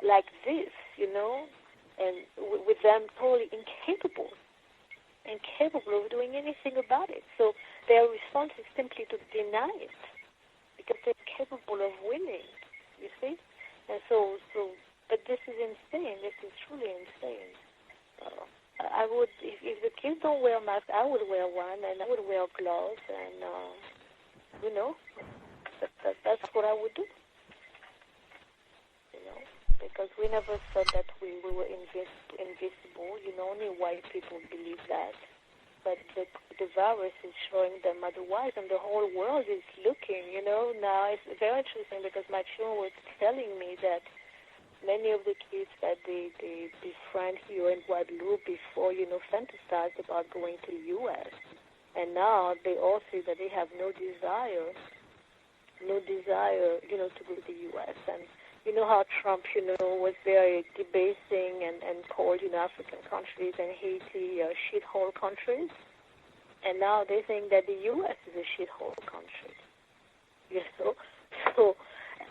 like this, and with them totally incapable of doing anything about it. So their response is simply to deny it because they're capable of winning, you see? And so but this is insane. This is truly insane. I would, if the kids don't wear masks, I would wear one, and I would wear gloves, and, that's what I would do. Because we never thought that we were invisible. Only white people believe that. But the virus is showing them otherwise, and the whole world is looking, Now, it's very interesting because my children were telling me that many of the kids that they befriend here in Guadeloupe before, fantasized about going to the U.S. And now they all say that they have no desire, to go to the U.S. And you know how Trump, was very debasing and called, African countries and Haiti shithole countries. And now they think that the U.S. is a shithole country. So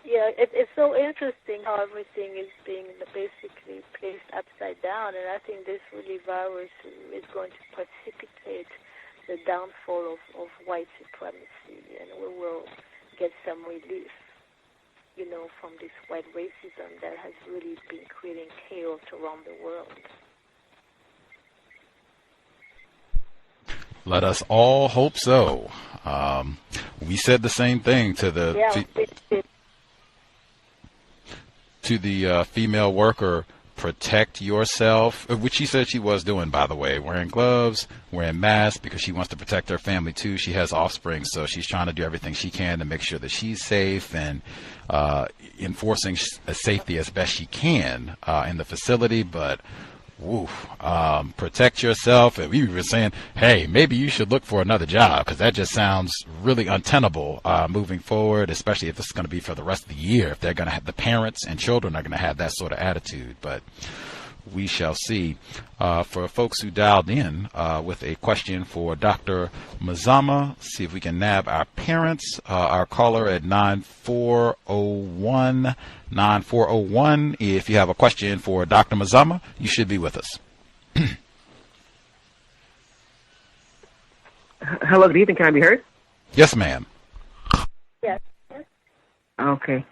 it's so interesting how everything is being basically placed upside down. And I think this really virus is going to precipitate the downfall of white supremacy, and we will get some relief, from this white racism that has really been creating chaos around the world. Let us all hope so. We said the same thing to the female worker. Protect yourself, which she said she was doing, by the way, wearing gloves, wearing masks, because she wants to protect her family too. She has offspring, so she's trying to do everything she can to make sure that she's safe and enforcing safety as best she can in the facility. But protect yourself. And we were saying, hey, maybe you should look for another job, because that just sounds really untenable moving forward, especially if it's going to be for the rest of the year, if they're going to have, the parents and children are going to have that sort of attitude. But we shall see. For folks who dialed in with a question for Dr. Mazama, see if we can nab our parents. Our caller at 9401. 9401. If you have a question for Dr. Mazama, you should be with us. Hello, good evening. Can I be heard? Yes, ma'am. Yes. Okay.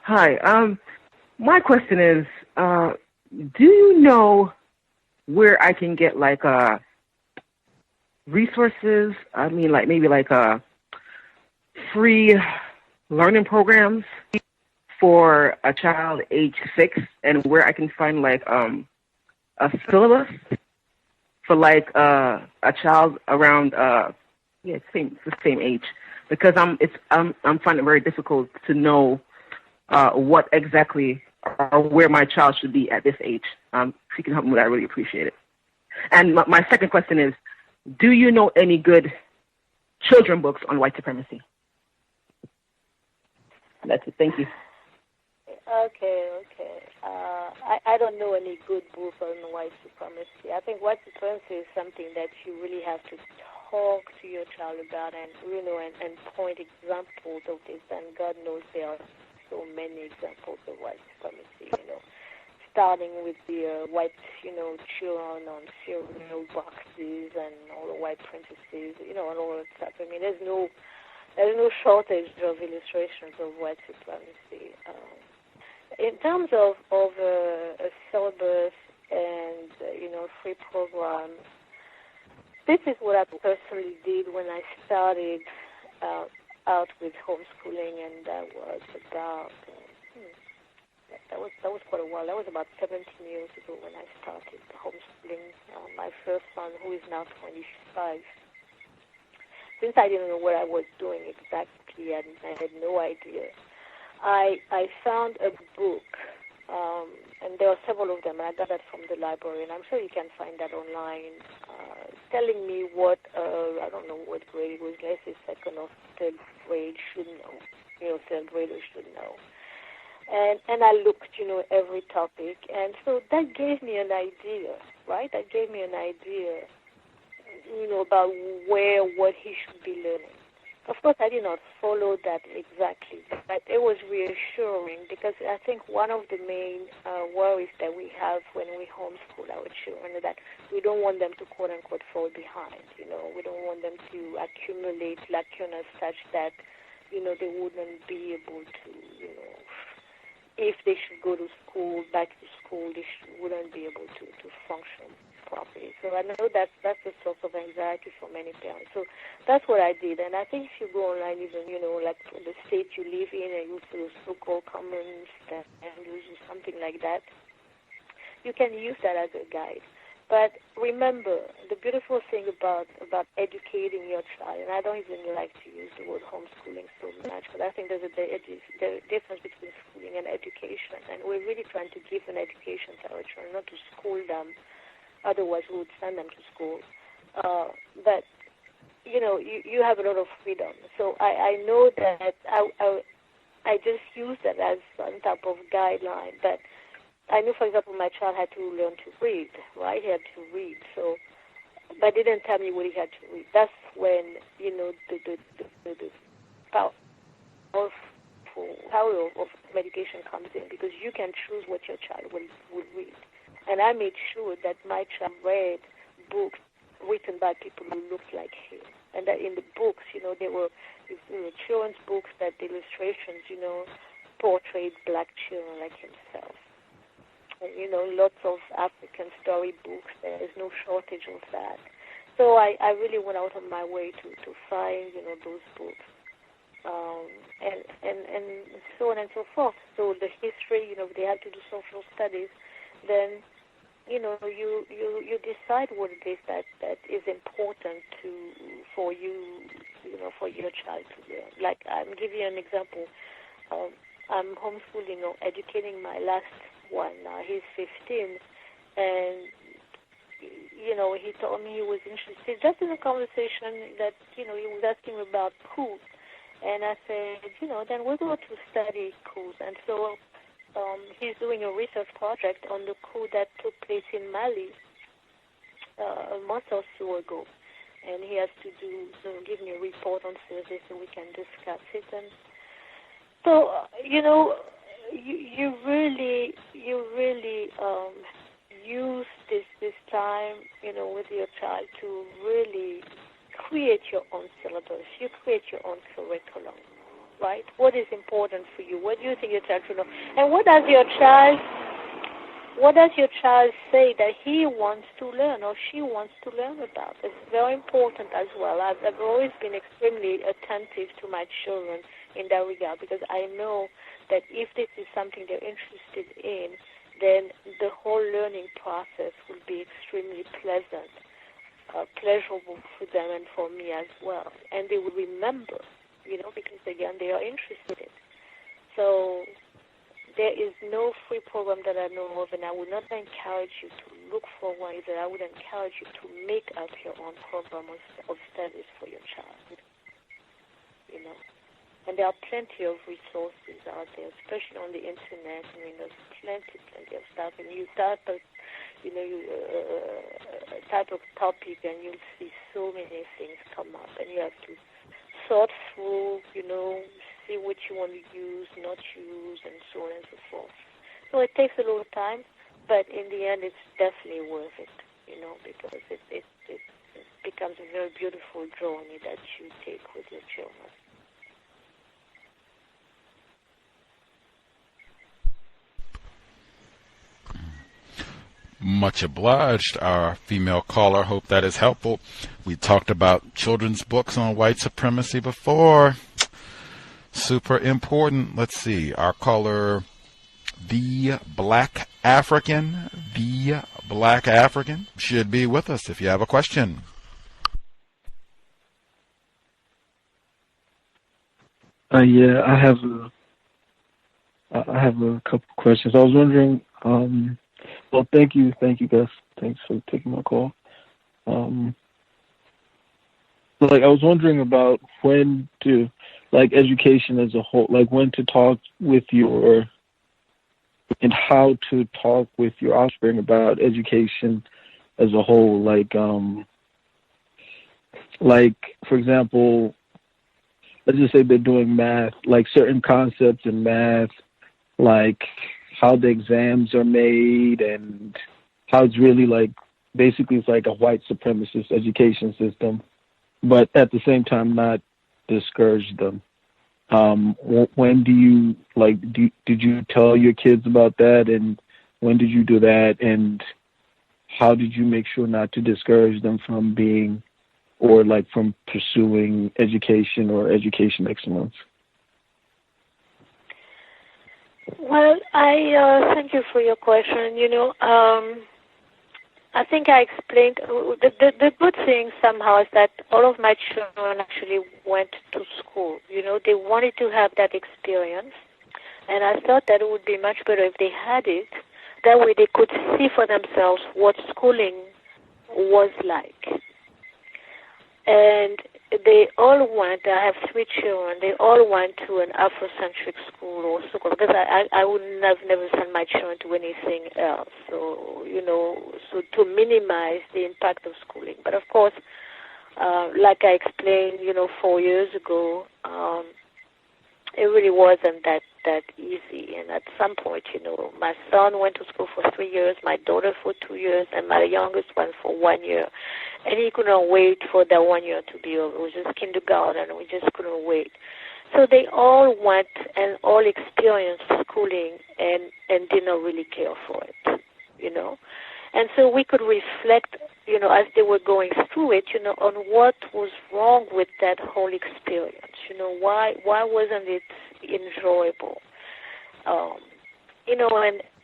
Hi. My question is, do you know where I can get resources? I mean, maybe free learning programs for a child age 6, and where I can find a syllabus for a child around the same age, because I'm finding it very difficult to know what exactly or where my child should be at this age. If you can help me with that, I really appreciate it. And my second question is, do you know any good children books on white supremacy? That's it. Thank you. Okay. I don't know any good book on white supremacy. I think white supremacy is something that you really have to talk to your child about, and and point examples of this. And God knows there are so many examples of white supremacy. Starting with the white, children on cereal boxes and all the white princesses, and all that stuff. I mean, there's no shortage of illustrations of white supremacy. In terms of a syllabus and free program, this is what I personally did when I started out with homeschooling, and that was about that was quite a while. That was about 17 years ago when I started homeschooling my first son, who is now 25. Since I didn't know what I was doing exactly, and I had no idea, I found a book, and there are several of them, and I got that from the library, and I'm sure you can find that online, telling me what, I don't know what grade it was, let's say second or third grade should know, third graders should know. And I looked, every topic, and so that gave me an idea, right? That gave me an idea, about what he should be learning. Of course, I did not follow that exactly, but it was reassuring because I think one of the main worries that we have when we homeschool our children is that we don't want them to quote-unquote fall behind. We don't want them to accumulate lacunas such that, they wouldn't be able to, if they should go to school, back to school, they wouldn't be able to function properly. So I know that's a source of anxiety for many parents. So that's what I did. And I think if you go online, even, like the state you live in, and you do so-called commons and use something like that, you can use that as a guide. But remember, the beautiful thing about educating your child, and I don't even like to use the word homeschooling so much, but I think there's a difference between schooling and education. And we're really trying to give an education to our children, not to school them. Otherwise, we would send them to school. But, you have a lot of freedom. So I know that I just use that as some type of guideline. But I knew, for example, my child had to learn to read, right? He had to read. So, but they didn't tell me what he had to read. That's when, the power of medication comes in, because you can choose what your child would read. And I made sure that my child read books written by people who looked like him. And that in the books, there were children's books that the illustrations, portrayed black children like himself. And, lots of African story books. There is no shortage of that. So I really went out of my way to find, those books. And so on and so forth. So the history, they had to do social studies. Then, you decide what it is that is important for you, for your child to learn. Like, I'm giving you an example. I'm homeschooling or educating my last one. Now he's 15, and he told me he was interested just in a conversation that he was asking about poo, and I said, then we'll go to study poo, and so. He's doing a research project on the coup that took place in Mali a month or so ago, and he has to give me a report on Thursday so we can discuss it. And so you really use this time with your child to really create your own syllabus. You create your own curriculum. Right? What is important for you? What do you think your child should know? And what does your child say that he wants to learn or she wants to learn about? It's very important as well. I've always been extremely attentive to my children in that regard, because I know that if this is something they're interested in, then the whole learning process will be extremely pleasant, pleasurable for them and for me as well. And they will remember, because, again, they are interested. So there is no free program that I know of, and I would not encourage you to look for one either. I would encourage you to make up your own program of studies for your child. And there are plenty of resources out there, especially on the internet. I mean, there's plenty of stuff. And you type a type of topic, and you'll see so many things come up, and you have to sort through, see what you want to use, not use, and so on and so forth. So it takes a little time, but in the end, it's definitely worth it, because it becomes a very beautiful journey that you take with your children. Much obliged, our female caller. Hope that is helpful. We talked about children's books on white supremacy before. Super important. Let's see. Our caller, the Black African, should be with us if you have a question. Yeah, I have a couple of questions. I was wondering. Well, thank you, guys. Thanks for taking my call. I was wondering about when to, education as a whole, when to talk with and how to talk with your offspring about education as a whole. For example, let's just say they're doing math, like certain concepts in math, like how the exams are made and how it's really like, basically it's like a white supremacist education system, but at the same time not discourage them. When do you, like, did you tell your kids about that, and when did you do that, and how did you make sure not to discourage them from being, or like from pursuing education or education excellence? Well, I thank you for your question. I think I explained, the good thing somehow is that all of my children actually went to school. They wanted to have that experience, and I thought that it would be much better if they had it. That way they could see for themselves what schooling was like. And they all went, I have 3 children, they all went to an Afrocentric school or school, because I would have never send my children to anything else. So, so to minimize the impact of schooling. But of course, like I explained, 4 years ago, it really wasn't that easy. And at some point, my son went to school for 3 years, my daughter for 2 years, and my youngest one for 1 year. And he couldn't wait for that 1 year to be over. It was just kindergarten, and we just couldn't wait. So they all went and all experienced schooling and did not really care for it, And so we could reflect, as they were going through it, on what was wrong with that whole experience. Why wasn't it enjoyable?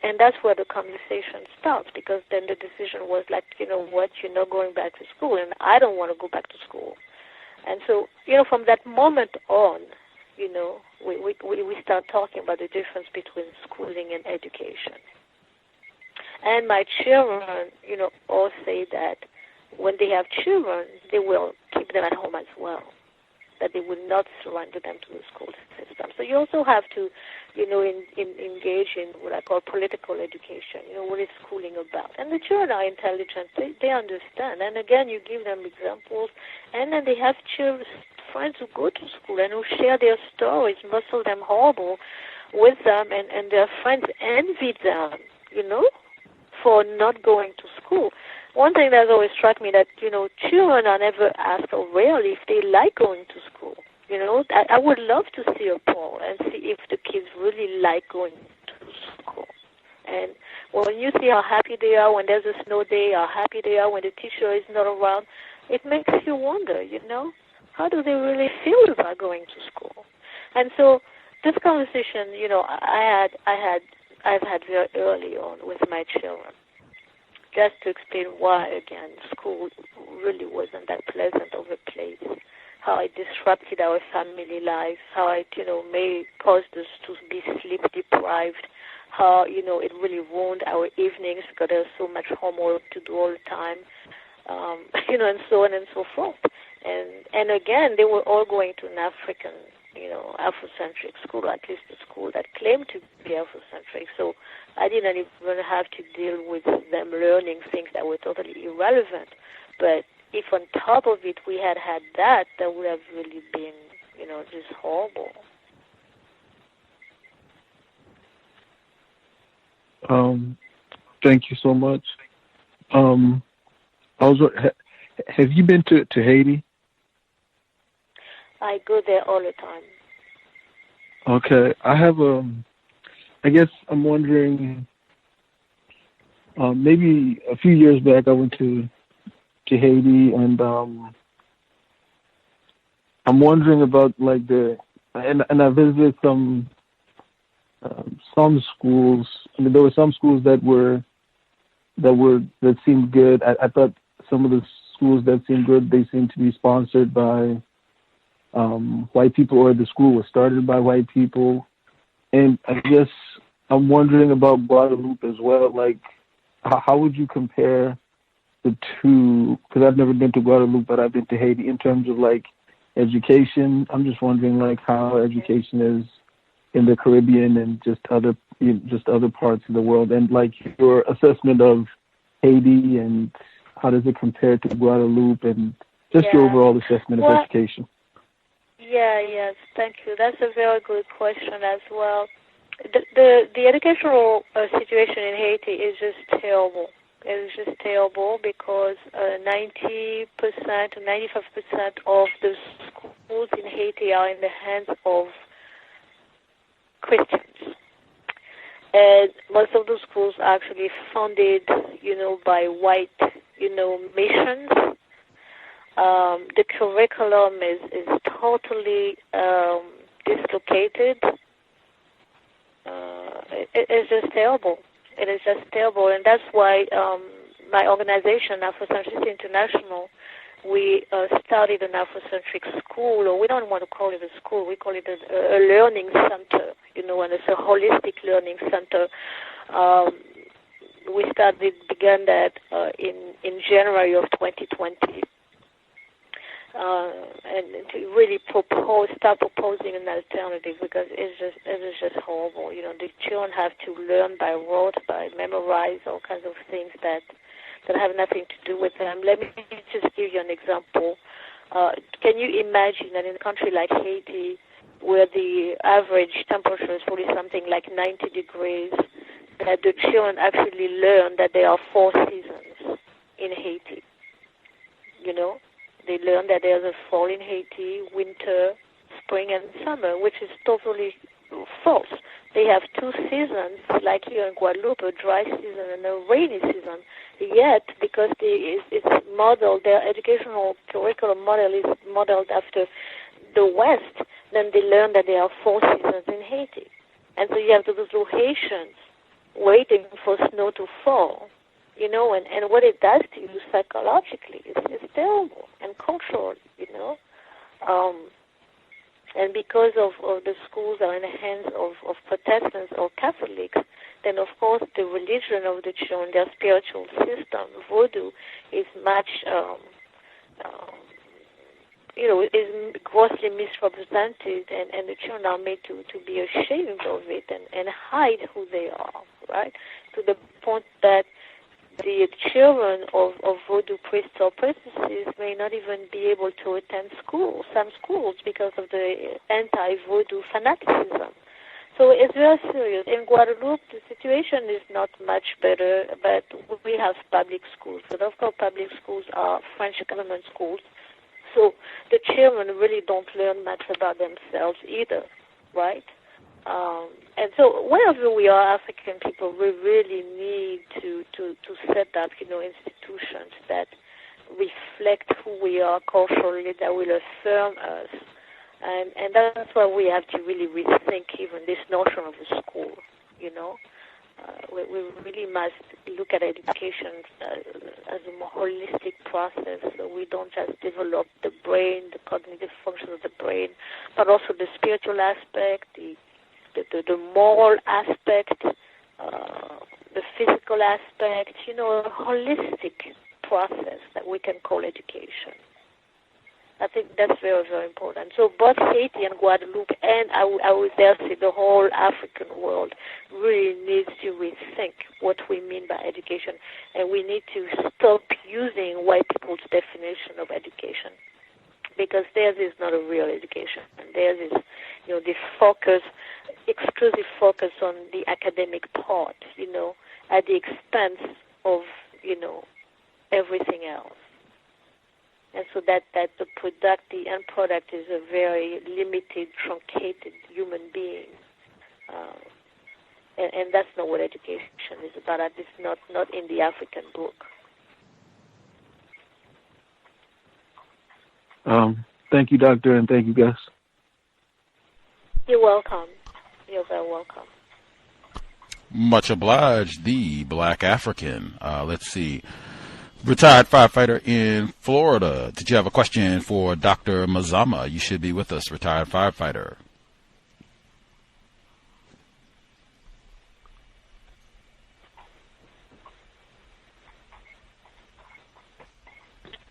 And that's where the conversation starts, because then the decision was like, what, you're not going back to school, and I don't want to go back to school. And so, from that moment on, we start talking about the difference between schooling and education. And my children, all say that when they have children, they will keep them at home as well, that they will not surrender them to the school system. So you also have to, engage in what I call political education. What is schooling about? And the children are intelligent. They understand. And again, you give them examples, and then they have friends who go to school and who share their stories, most of them horrible, with them, and their friends envy them, for not going to school. One thing that's always struck me that, children are never asked, or rarely, if they like going to school. I would love to see a poll and see if the kids really like going to school. And when you see how happy they are when there's a snow day, how happy they are when the teacher is not around, it makes you wonder, how do they really feel about going to school? And so this conversation, I've had very early on with my children, just to explain why, again, school really wasn't that pleasant of a place, how it disrupted our family life, how it, may cause us to be sleep deprived, how, it really ruined our evenings because there's so much homework to do all the time, and so on and so forth. And again, they were all going to an African, Afrocentric school, or at least a school that claimed to be Afrocentric. So I didn't even have to deal with them learning things that were totally irrelevant. But if on top of it we had that would have really been, just horrible. Thank you so much. Have you been to Haiti? I go there all the time. Okay, I have I guess I'm wondering, maybe a few years back I went to Haiti, and I'm wondering about like and I visited some schools. I mean, there were some schools that seemed good. I thought some of the schools that seemed good, they seemed to be sponsored by white people, or the school was started by white people. And I guess I'm wondering about Guadeloupe as well. Like, how would you compare the two? Because I've never been to Guadeloupe, but I've been to Haiti. In terms of like education, I'm just wondering like how education is in the Caribbean and just other parts of the world, and like your assessment of Haiti and how does it compare to Guadeloupe, and just your overall assessment of education. Yes, thank you. That's a very good question as well. The educational situation in Haiti is just terrible. It is just terrible because 90% to 95% of the schools in Haiti are in the hands of Christians. And most of those schools are actually funded, by white, missions. The curriculum is totally dislocated. It's just terrible. It is just terrible, and that's why my organization, Afrocentricity International, we started an Afrocentric school, or we don't want to call it a school, we call it a learning center, and it's a holistic learning center. We began that in January of 2020. And to really start proposing an alternative, because it is just horrible. The children have to learn by rote, by memorize all kinds of things that have nothing to do with them. Let me just give you an example. Can you imagine that in a country like Haiti, where the average temperature is probably something like 90 degrees, that the children actually learn that there are 4 seasons in Haiti? They learn that there's a fall in Haiti, winter, spring, and summer, which is totally false. They have 2 seasons, like here in Guadeloupe, a dry season and a rainy season. Yet, because it's modeled, their educational curriculum model is modeled after the West, then they learn that there are 4 seasons in Haiti. And so you have those little Haitians waiting for snow to fall. And what it does to you psychologically is terrible, and culturally, and because of the schools are in the hands of Protestants or Catholics, then of course the religion of the children, their spiritual system, voodoo, is much, is grossly misrepresented, and the children are made to be ashamed of it and hide who they are, right? To the point that the children of voodoo priests or priestesses may not even be able to attend some schools, because of the anti-voodoo fanaticism. So it's very serious. In Guadeloupe, the situation is not much better, but we have public schools. But of course, public schools are French government schools. So the children really don't learn much about themselves either, right? And so wherever we are, African people, we really need to set up, institutions that reflect who we are culturally, that will affirm us. And that's why we have to really rethink even this notion of a school, We really must look at education as a more holistic process, so we don't just develop the brain, the cognitive functions of the brain, but also the spiritual aspect, the moral aspect, the physical aspect, a holistic process that we can call education. I think that's very, very important. So both Haiti and Guadeloupe, and I would dare say the whole African world, really needs to rethink what we mean by education, and we need to stop using white people's definition of education, because theirs is not a real education, and theirs is, the exclusive focus on the academic part, at the expense of, everything else. And so that the end product is a very limited, truncated human being. And that's not what education is about, at least not in the African book. Thank you, Doctor, and thank you, Gus. You're welcome. You're very welcome. Much obliged, the Black African. Let's see. Retired firefighter in Florida. Did you have a question for Dr. Mazama? You should be with us, retired firefighter.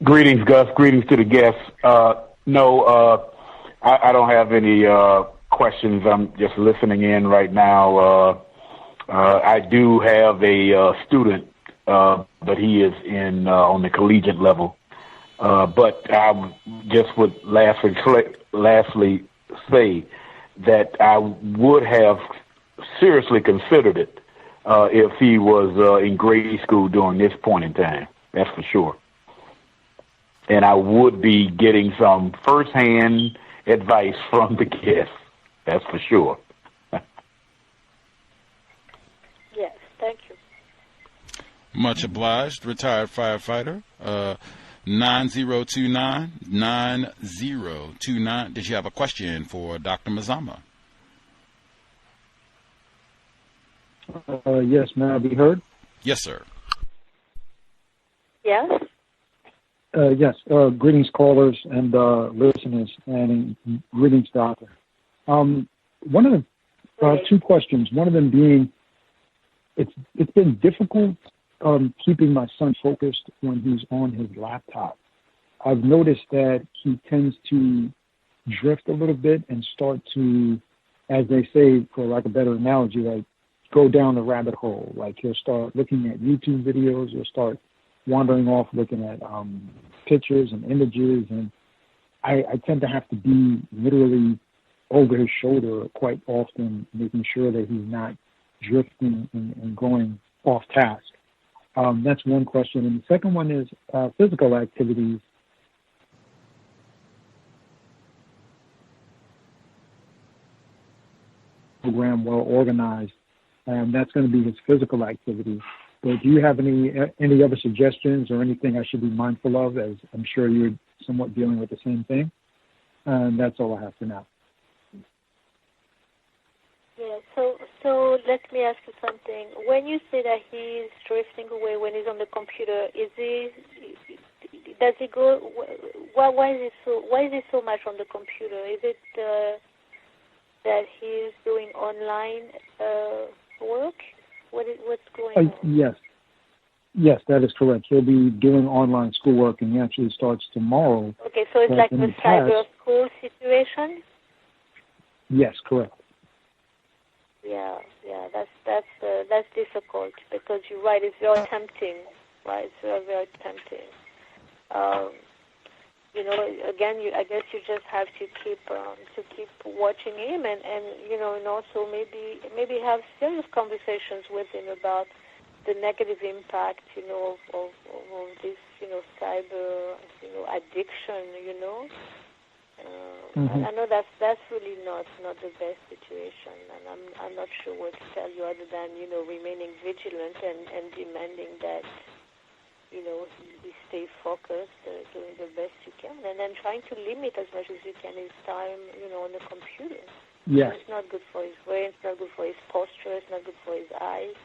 Greetings, Gus. Greetings to the guests. No, I don't have any questions. I'm just listening in right now. I do have a student, but he is on the collegiate level. But I just would last lastly say that I would have seriously considered it if he was in grade school during this point in time. That's for sure. And I would be getting some firsthand advice from the guests. That's for sure. Yes, thank you. Much obliged, retired firefighter. 9029. Did you have a question for Dr. Mazama? Yes, may I be heard? Yes, sir. Yes? Yes. Greetings, callers and listeners, and greetings, doctor. One of the two questions. One of them being, it's been difficult keeping my son focused when he's on his laptop. I've noticed that he tends to drift a little bit and start to, as they say, for lack of a better analogy, like go down the rabbit hole. Like he'll start looking at YouTube videos, he'll start wandering off looking at pictures and images, and I tend to have to be literally over his shoulder quite often, making sure that he's not drifting and going off task. That's one question. And the second one is physical activities. Program well organized, and that's going to be his physical activity. But do you have any other suggestions or anything I should be mindful of, as I'm sure you're somewhat dealing with the same thing? And that's all I have for now. Yeah, so let me ask you something. When you say that he's drifting away when he's on the computer, does he go, why is he so much on the computer? Is it that he's doing online work? What's going on? Yes, that is correct. He'll be doing online schoolwork, and he actually starts tomorrow. Okay, so it's like a cyber school situation? Yes, correct. Yeah, that's difficult because you're right. It's very tempting, right? It's very, very tempting. Again, I guess you just have to keep watching him, and also maybe have serious conversations with him about the negative impact, of this, cyber, addiction, I know that's really not the best situation, and I'm not sure what to tell you other than remaining vigilant and demanding that you stay focused, doing the best you can, and then trying to limit as much as you can his time on the computer. Yes. It's not good for his brain. It's not good for his posture. It's not good for his eyes.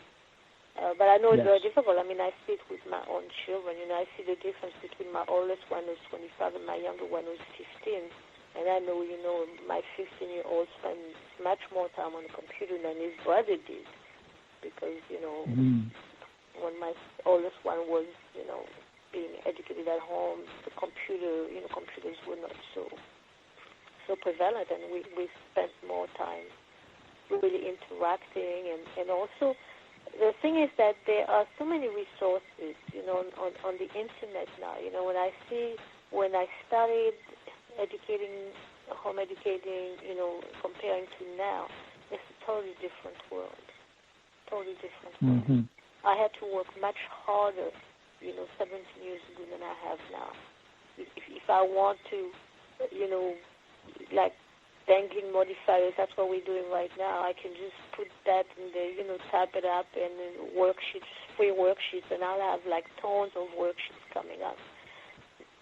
But I know it's very difficult. I mean, I see it with my own children. I see the difference between my oldest one who's 25 and my younger one who's 15. And I know, my 15-year-old spends much more time on the computer than his brother did. Because, when my oldest one was, being educated at home, the computers were not so prevalent. And we spent more time really interacting. And also, the thing is that there are so many resources, on the internet now. When I started home educating, comparing to now, it's a totally different world. World. I had to work much harder, 17 years ago than I have now. If I want to, like banking modifiers, that's what we're doing right now. I can just put that in there, type it up and worksheets, free worksheets, and I'll have like tons of worksheets coming up.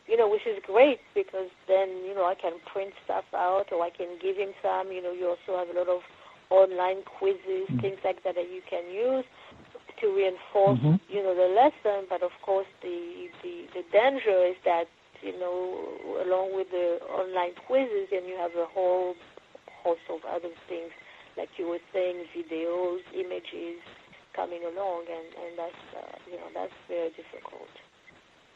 Which is great because then, I can print stuff out or I can give him some. You also have a lot of online quizzes, things like that you can use to reinforce, the lesson. But of course, the danger is that, along with the online quizzes, and you have a whole host of other things, like you were saying, videos, images coming along, and that's, that's very difficult.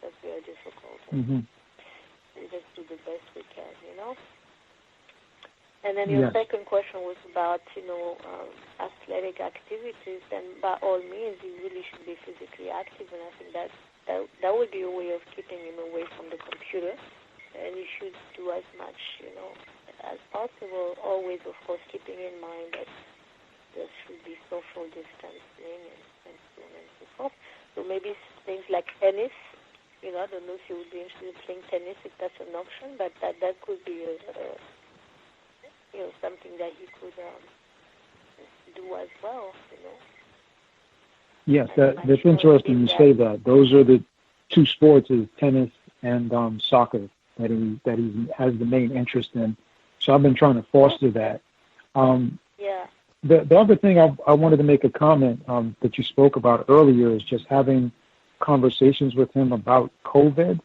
That's very difficult. We just do the best we can, And then your second question was about, athletic activities, and by all means, he really should be physically active, and I think that would be a way of keeping him away from the computer, and he should do as much, as possible, always, of course, keeping in mind that there should be social distancing and so on and so forth. So maybe things like tennis, I don't know if you would be interested in playing tennis if that's an option, but that could be something that he could do as well, Yes, that's interesting you say that. Those are the two sports, is tennis and soccer, that he has the main interest in. So I've been trying to foster that. The other thing I wanted to make a comment that you spoke about earlier is just having conversations with him about COVID.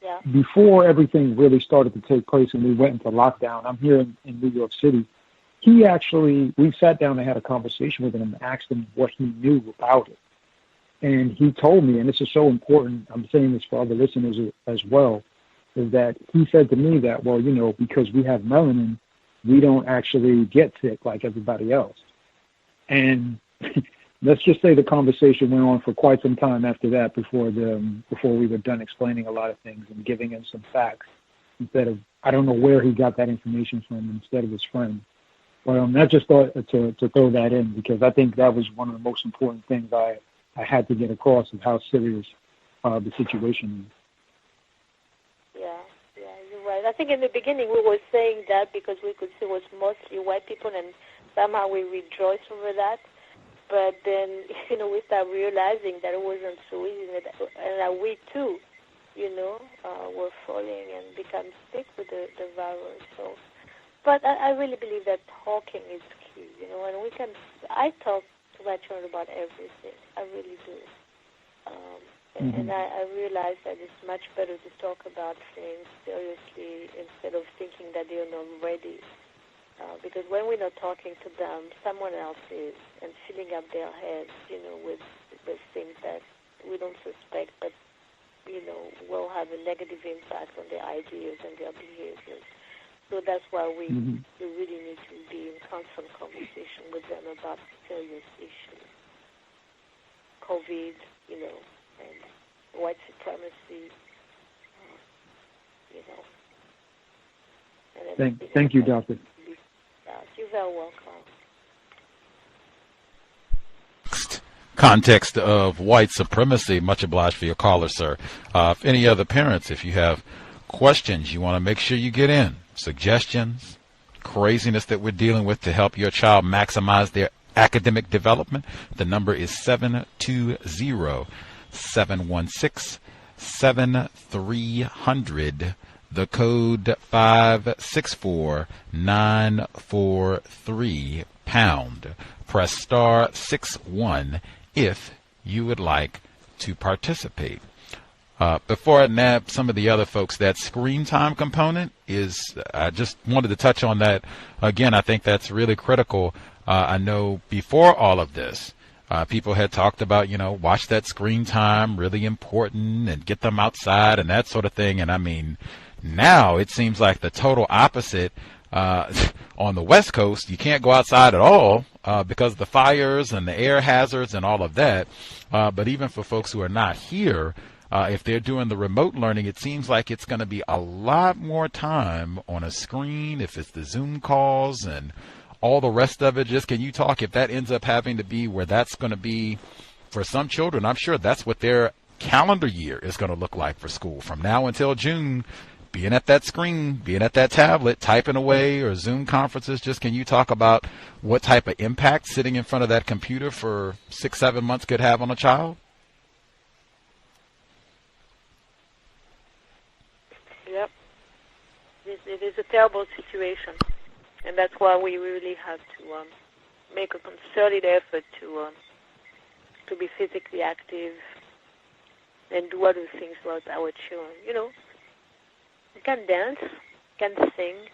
Yeah. Before everything really started to take place and we went into lockdown, I'm here in New York City. We sat down and had a conversation with him and asked him what he knew about it. And he told me, and this is so important, I'm saying this for other listeners as well, is that he said to me that, well, because we have melanin, we don't actually get sick like everybody else. And let's just say the conversation went on for quite some time after that before we were done explaining a lot of things and giving him some facts instead of, I don't know where he got that information from instead of his friend. But I just thought to throw that in because I think that was one of the most important things I had to get across of how serious the situation is. Yeah, you're right. I think in the beginning we were saying that because we could see it was mostly white people and somehow we rejoiced over that. But then, we start realizing that it wasn't so easy and that we too, were falling and become sick with the virus. So, but I really believe that talking is key, and I talk to my children about everything. I really do. And I realize that it's much better to talk about things seriously instead of thinking that they're not ready. Because when we're not talking to them, someone else is, and filling up their heads, with things that we don't suspect, but, will have a negative impact on their ideas and their behaviors. So that's why we really need to be in constant conversation with them about serious issues. COVID, and white supremacy, Thank you, Doctor. You're very welcome. Context of White Supremacy. Much obliged for your caller, sir. If any other parents, if you have questions, you want to make sure you get in. Suggestions, craziness that we're dealing with to help your child maximize their academic development. The number is 720-716-7300. The code 564943 pound. Press star 61 if you would like to participate. Before I nab some of the other folks, that screen time component I just wanted to touch on that again. I think that's really critical. I know before all of this, people had talked about, watch that screen time, really important, and get them outside and that sort of thing. And I mean, now it seems like the total opposite. On the West Coast, you can't go outside at all because of the fires and the air hazards and all of that. But even for folks who are not here, if they're doing the remote learning, it seems like it's going to be a lot more time on a screen, if it's the Zoom calls and all the rest of it. Just can you talk if that ends up having to be where that's going to be for some children? I'm sure that's what their calendar year is going to look like for school from now until June. Being at that screen, being at that tablet, typing away, or Zoom conferences. Just can you talk about what type of impact sitting in front of that computer for 6-7 months could have on a child? Yep. It is a terrible situation. And that's why we really have to make a concerted effort to be physically active and do other things with our children. We can dance, can sing.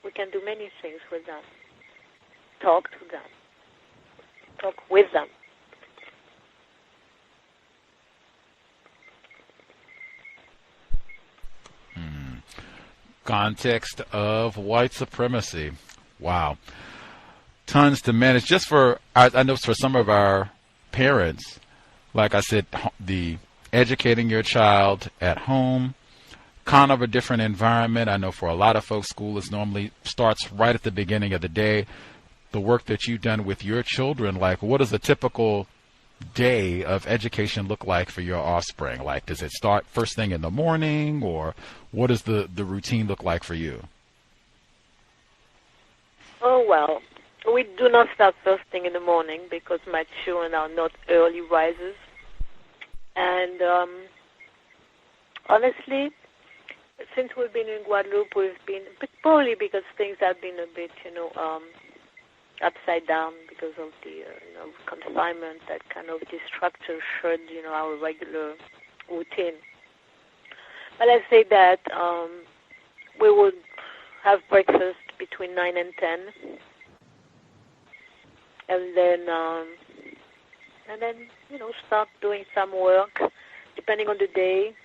We can do many things with them. Talk to them. Talk with them. Context of white supremacy. Wow. Tons to manage. Just for, I know for some of our parents, like I said, the educating your child at home, kind of a different environment. I know for a lot of folks, school is normally starts right at the beginning of the day. The work that you've done with your children, like what does a typical day of education look like for your offspring? Like, does it start first thing in the morning, or what does the routine look like for you? Oh, well, we do not start first thing in the morning because my children are not early risers. And honestly, since we've been in Guadeloupe, we've been, but probably because things have been a bit, upside down because of the confinement, that kind of destructive our regular routine. But let's say that we would have breakfast between 9 and 10, and then start doing some work depending on the day.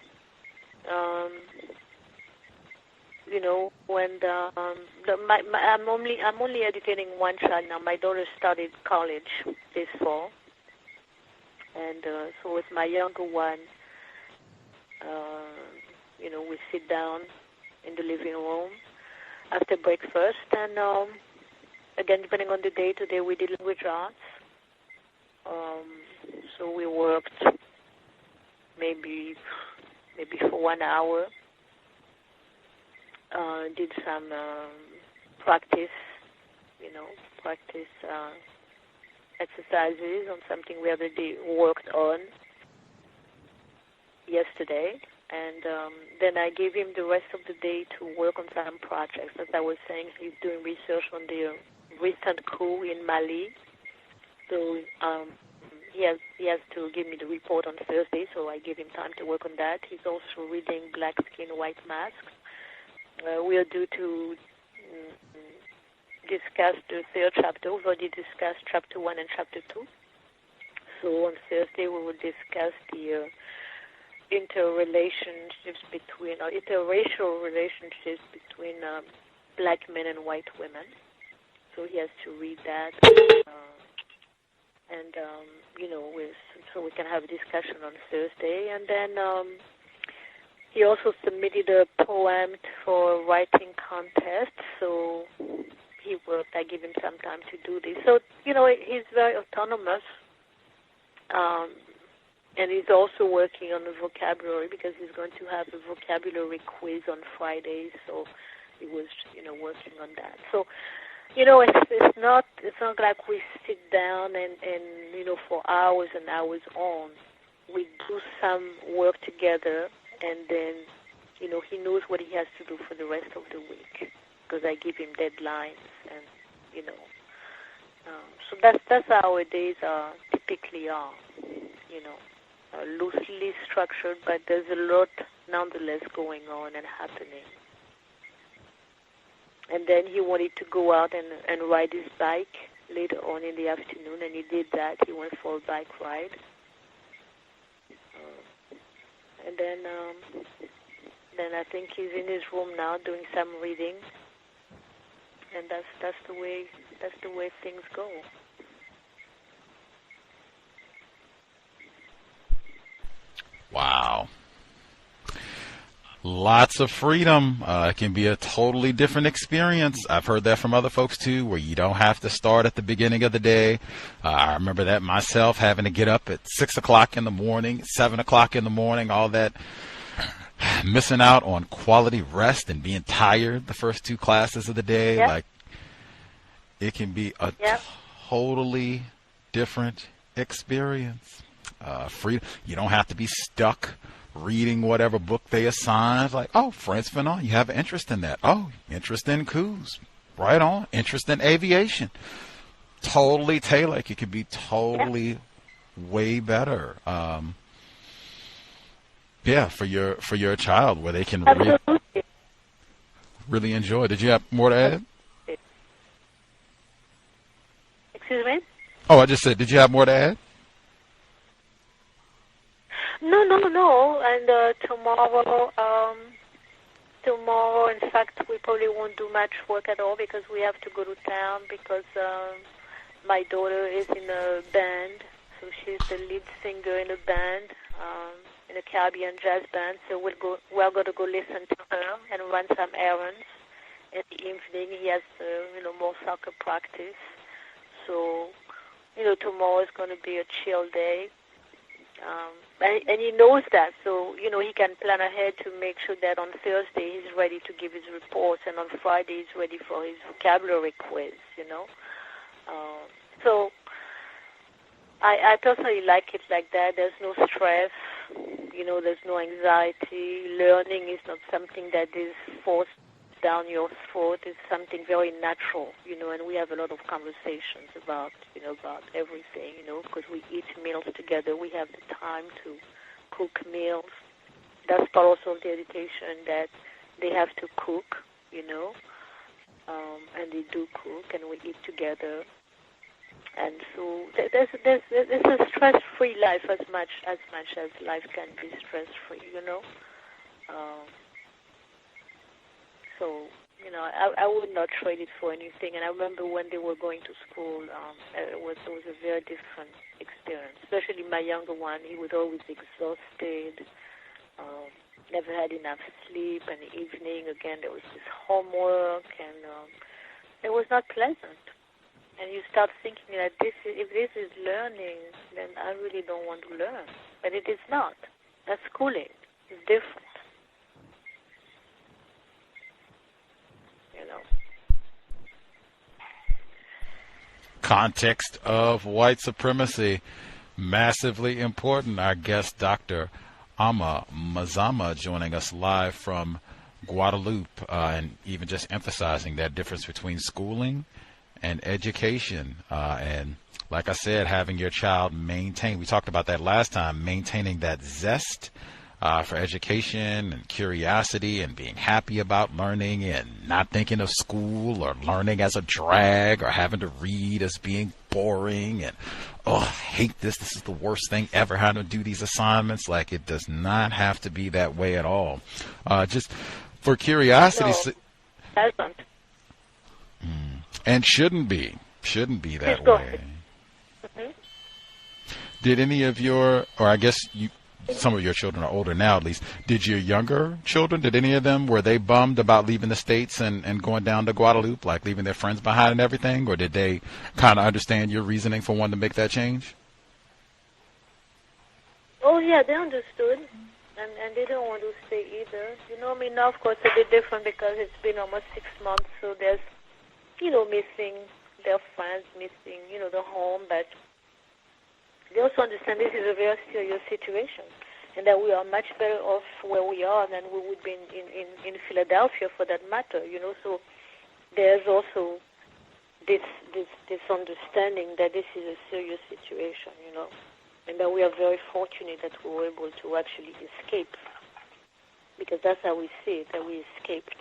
When I'm only educating one child now. My daughter started college this fall, and so with my younger one, we sit down in the living room after breakfast, and again, depending on the day, today we did language arts. So we worked maybe for 1 hour. Did some practice exercises on something we already worked on yesterday, and then I gave him the rest of the day to work on some projects. As I was saying, he's doing research on the recent coup in Mali, so he has to give me the report on Thursday, so I gave him time to work on that. He's also reading Black Skin, White Masks. We are due to discuss the third chapter. We've already discussed chapter 1 and chapter 2. So on Thursday we will discuss the interracial relationships between black men and white women. So he has to read that, so we can have a discussion on Thursday, and then. He also submitted a poem for a writing contest, so he worked. I gave him some time to do this. So, he's very autonomous, and he's also working on the vocabulary because he's going to have a vocabulary quiz on Friday, so he was, working on that. So, it's not like we sit down and for hours and hours on. We do some work together. And then, he knows what he has to do for the rest of the week because I give him deadlines, and so that's how our days typically are. Loosely structured, but there's a lot nonetheless going on and happening. And then he wanted to go out and ride his bike later on in the afternoon, and he did that. He went for a bike ride. And then I think he's in his room now doing some reading, and that's the way things go. Wow. Lots of freedom. It can be a totally different experience. I've heard that from other folks too, where you don't have to start at the beginning of the day. I remember that myself, having to get up at 6 o'clock in the morning, 7 o'clock in the morning, all that, missing out on quality rest and being tired the first 2 classes of the day. Yep. Like, it can be a totally different experience. Free. You don't have to be stuck reading whatever book they assign. Like, oh, Frantz Fanon, you have an interest in that. Oh, interest in coups. Right on. Interest in aviation. Totally tailored. It could be totally way better. For your child, where they can really enjoy. Did you have more to add? Excuse me? Oh, I just said, did you have more to add? No. And tomorrow, in fact, we probably won't do much work at all because we have to go to town because my daughter is in a band, so she's the lead singer in a band. in the Caribbean jazz band, so we're going to go listen to her and run some errands. In the evening, he has, more soccer practice. So, tomorrow is going to be a chill day. And he knows that, so, he can plan ahead to make sure that on Thursday he's ready to give his reports, and on Friday he's ready for his vocabulary quiz, So I personally like it like that. There's no stress, there's no anxiety. Learning is not something that is forced down your throat. It's something very natural, and we have a lot of conversations about everything, because we eat meals together. We have the time to cook meals. That's part also of the education, that they have to cook, and they do cook, and we eat together. And so there's a stress-free life as much as life can be stress-free, So, I would not trade it for anything. And I remember when they were going to school, it was a very different experience. Especially my younger one, he was always exhausted, never had enough sleep. And the evening, again, there was this homework, and it was not pleasant. And you start thinking that if this is learning, then I really don't want to learn. But it is not. That's schooling. It's different. Context of white supremacy, massively important. Our guest, Dr. Mazama, joining us live from Guadeloupe, and even just emphasizing that difference between schooling and education, and like I said, having your child maintain, we talked about that last time, maintaining that zest for education and curiosity and being happy about learning and not thinking of school or learning as a drag or having to read as being boring and, I hate this. This is the worst thing ever, having to do these assignments. Like, it does not have to be that way at all. Just for curiosity's sake. No, doesn't. And shouldn't be that way. Mm-hmm. Did any of your, or I guess some of your children are older now at least, did your younger children, did any of them, were they bummed about leaving the States and going down to Guadeloupe, like leaving their friends behind and everything, or did they kind of understand your reasoning for wanting to make that change? Oh, yeah, they understood, and they don't want to stay either. Now, of course, it's a bit different because it's been almost 6 months, so there's missing their friends, missing, the home, but they also understand this is a very serious situation and that we are much better off where we are than we would be in Philadelphia, for that matter, So there's also this understanding that this is a serious situation, and that we are very fortunate that we were able to actually escape, because that's how we see it, that we escaped,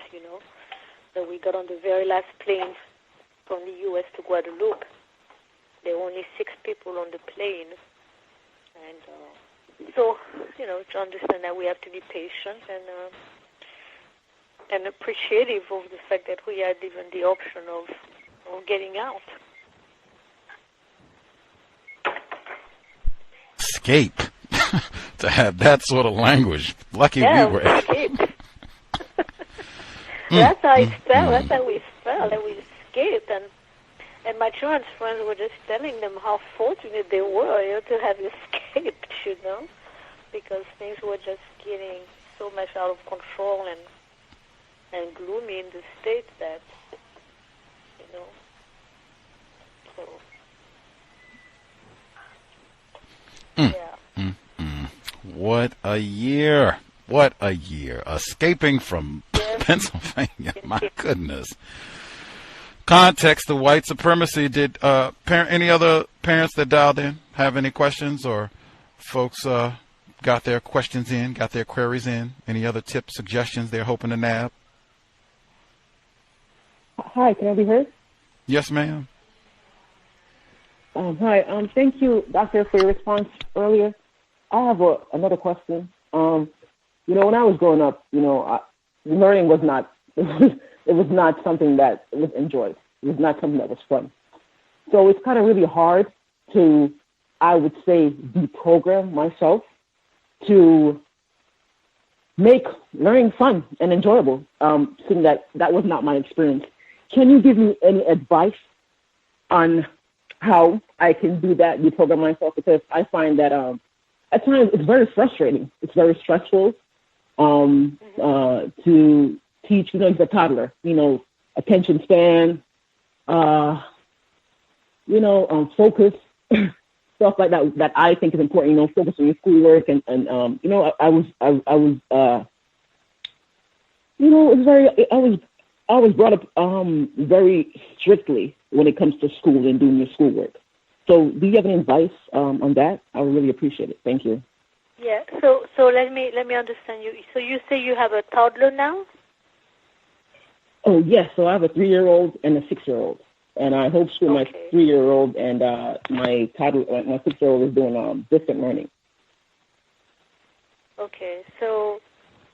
that we got on the very last plane from the U.S. to Guadeloupe. There were only 6 people on the plane. And so, to understand that we have to be patient and appreciative of the fact that we had even the option of getting out. Escape. To have that sort of language. Lucky we were. Escape. That's how it felt. That's how we felt, that we escaped. And my children's friends were just telling them how fortunate they were, to have escaped, because things were just getting so much out of control and gloomy in the States that, so, yeah. What a year. What a year. Escaping from Pennsylvania. My goodness. Context of white supremacy. Did any other parents that dialed in have any questions, or folks got their questions in, got their queries in? Any other tips, suggestions they're hoping to nab? Hi, can I be heard? Yes, ma'am. Hi. Thank you, Doctor, for your response earlier. I have another question. When I was growing up, learning was not. It was not something that was enjoyed. It was not something that was fun. So it's kind of really hard to, I would say, deprogram myself to make learning fun and enjoyable, seeing that was not my experience. Can you give me any advice on how I can do that, deprogram myself? Because I find that at times it's very frustrating. It's very stressful to teach, as a toddler, attention span, focus, stuff like that I think is important, focus on your schoolwork and I was brought up very strictly when it comes to school and doing your schoolwork. So do you have any advice on that? I would really appreciate it. Thank you. Yeah, so let me understand you. So you say you have a toddler now? Oh, yes. So I have a 3-year-old and a 6-year-old. And I homeschool my 3-year-old, and my 6-year-old is doing distant learning. Okay, so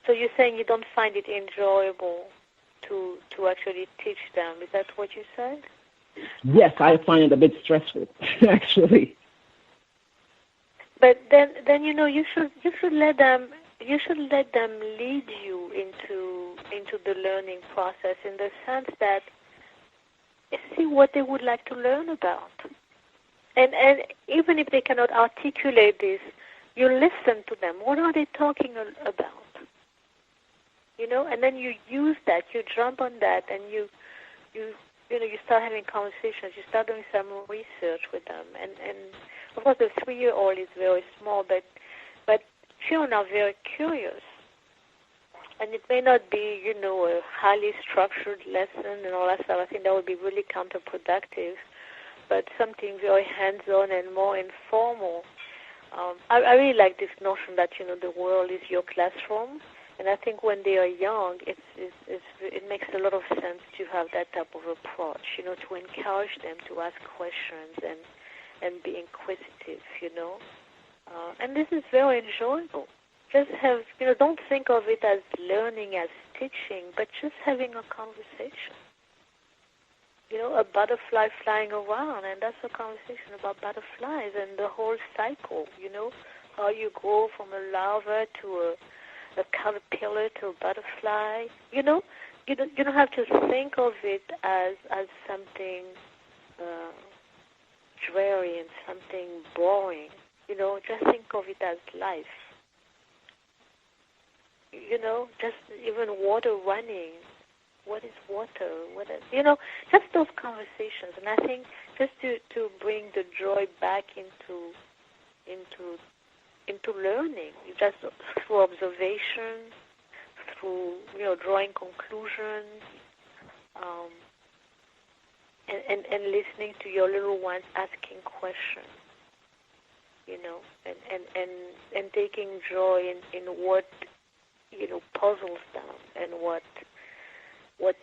you're saying you don't find it enjoyable to actually teach them. Is that what you said? Yes, I find it a bit stressful, actually. But then you should let them lead you into the learning process, in the sense that see what they would like to learn about, and even if they cannot articulate this, you listen to them. What are they talking about? And then you use that, you jump on that, and you start having conversations. You start doing some research with them, and of course the 3-year-old is very small, but children are very curious. And it may not be, a highly structured lesson and all that stuff. I think that would be really counterproductive. But something very hands-on and more informal. I really like this notion that, the world is your classroom. And I think when they are young, it makes a lot of sense to have that type of approach, to encourage them to ask questions and be inquisitive, And this is very enjoyable. Just have, don't think of it as learning, as teaching, but just having a conversation. A butterfly flying around, and that's a conversation about butterflies and the whole cycle, how you go from a larva to a caterpillar to a butterfly. You don't have to think of it as something dreary and something boring. Just think of it as life. Just even water running. What is water? Just those conversations. And I think just to bring the joy back into learning, just through observation, through drawing conclusions, and listening to your little ones asking questions. And taking joy in what puzzles them and what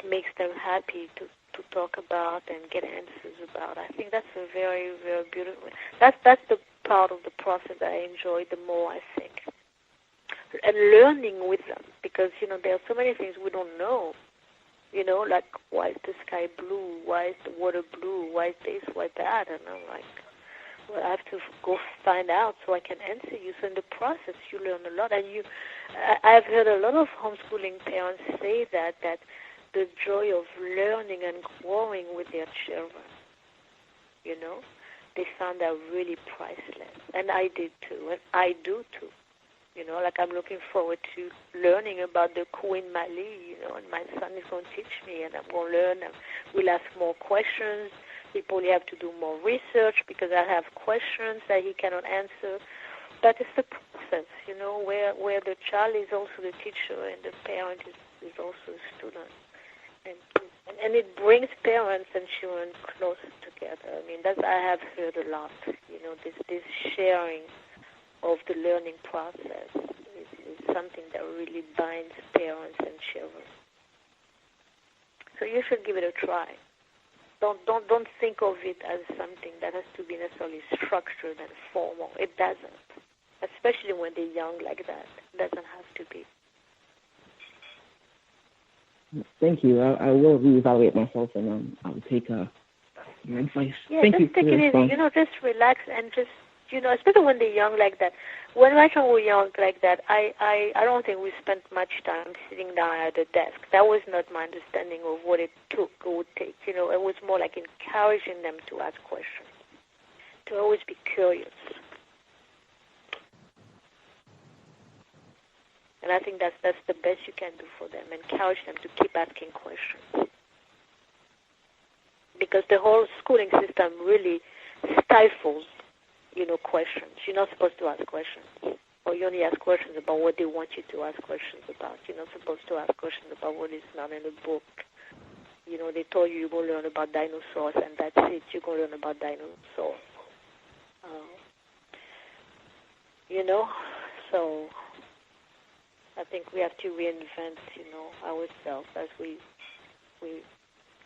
makes them happy to talk about and get answers about. I think that's a very, very beautiful. That's the part of the process that I enjoy the more, I think. And learning with them, because there are so many things we don't know. Like, why is the sky blue? Why is the water blue? Why is this? Why that? And I'm like, well, I have to go find out so I can answer you. So in the process, you learn a lot. And I've heard a lot of homeschooling parents say that the joy of learning and growing with their children, they found that really priceless. And I did too, and I do too. Like I'm looking forward to learning about the coup in Mali, and my son is going to teach me, and I'm going to learn, and we'll ask more questions. He probably have to do more research because I have questions that he cannot answer. But it's the process, where the child is also the teacher and the parent is also a student. And it brings parents and children closer together. I mean, I have heard a lot, this sharing of the learning process is something that really binds parents and children. So you should give it a try. Don't think of it as something that has to be necessarily structured and formal. It doesn't, especially when they're young like that. It doesn't have to be. Thank you. I will reevaluate myself, and I'll take your advice. Yeah, Thank just you take for it your easy. response. Just relax and just especially when they're young like that. When my children were young like that, I don't think we spent much time sitting down at the desk. That was not my understanding of what it would take. It was more like encouraging them to ask questions, to always be curious. And I think that's the best you can do for them, encourage them to keep asking questions. Because the whole schooling system really stifles, questions. You're not supposed to ask questions. Or you only ask questions about what they want you to ask questions about. You're not supposed to ask questions about what is not in the book. They told you you're going to learn about dinosaurs, and that's it. You're going to learn about dinosaurs. So I think we have to reinvent, ourselves as we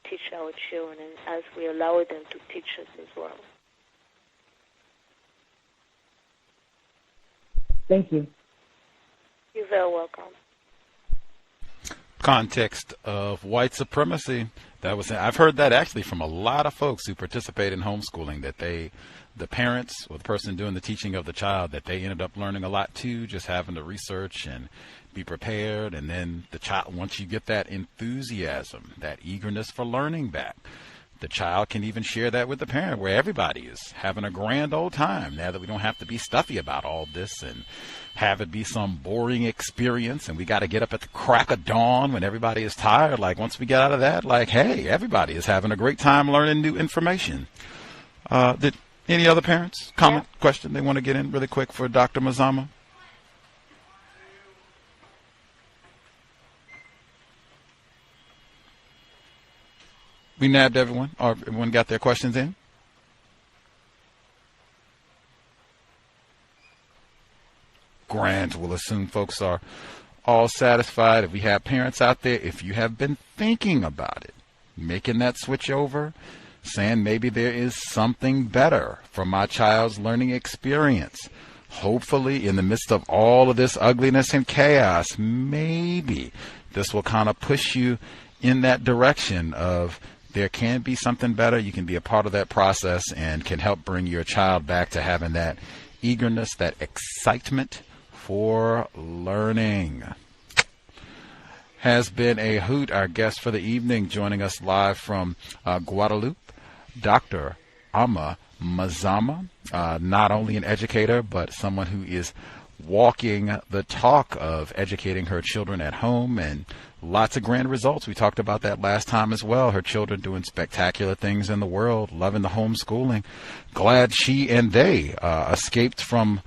teach our children and as we allow them to teach us as well. Thank you. You're very welcome. Context of White Supremacy. I've heard that actually from a lot of folks who participate in homeschooling, that the parents or the person doing the teaching of the child, that they ended up learning a lot too, just having to research and be prepared. And then the child, once you get that enthusiasm, that eagerness for learning back, the child can even share that with the parent, where everybody is having a grand old time now that we don't have to be stuffy about all this and have it be some boring experience and we got to get up at the crack of dawn when everybody is tired. Like, once we get out of that, hey, everybody is having a great time learning new information. Did any other parents comment, question they want to get in really quick for Dr. Mazama? We nabbed everyone, or everyone got their questions in? Grand. We'll assume folks are all satisfied. If we have parents out there, if you have been thinking about it, making that switch over, saying maybe there is something better for my child's learning experience, hopefully in the midst of all of this ugliness and chaos, maybe this will kind of push you in that direction of there can be something better. You can be a part of that process and can help bring your child back to having that eagerness, that excitement for learning. Has been a hoot. Our guest for the evening, joining us live from Guadeloupe, Dr. Ama Mazama, not only an educator, but someone who is walking the talk of educating her children at home, and lots of grand results. We talked about that last time as well. Her children doing spectacular things in the world, loving the homeschooling. Glad she and they escaped from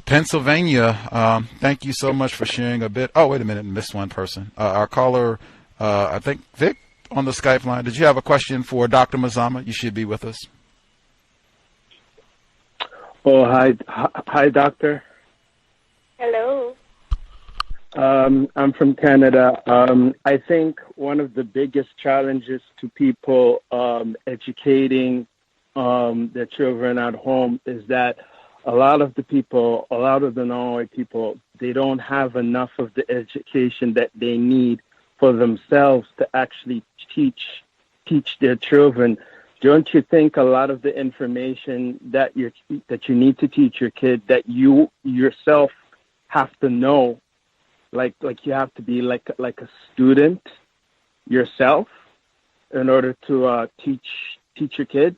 Pennsylvania. Thank you so much for sharing a bit. Oh, wait a minute, missed one person. Our caller, I think Vic on the Skype line. Did you have a question for Dr. Mazama? You should be with us. Oh, hi, doctor. Hello. I'm from Canada. I think one of the biggest challenges to people educating their children at home is that a lot of the non-white people, they don't have enough of the education that they need for themselves to actually teach their children. Don't you think a lot of the information that you need to teach your kid, that you yourself have to know, like you have to be like a student yourself in order to teach your kid?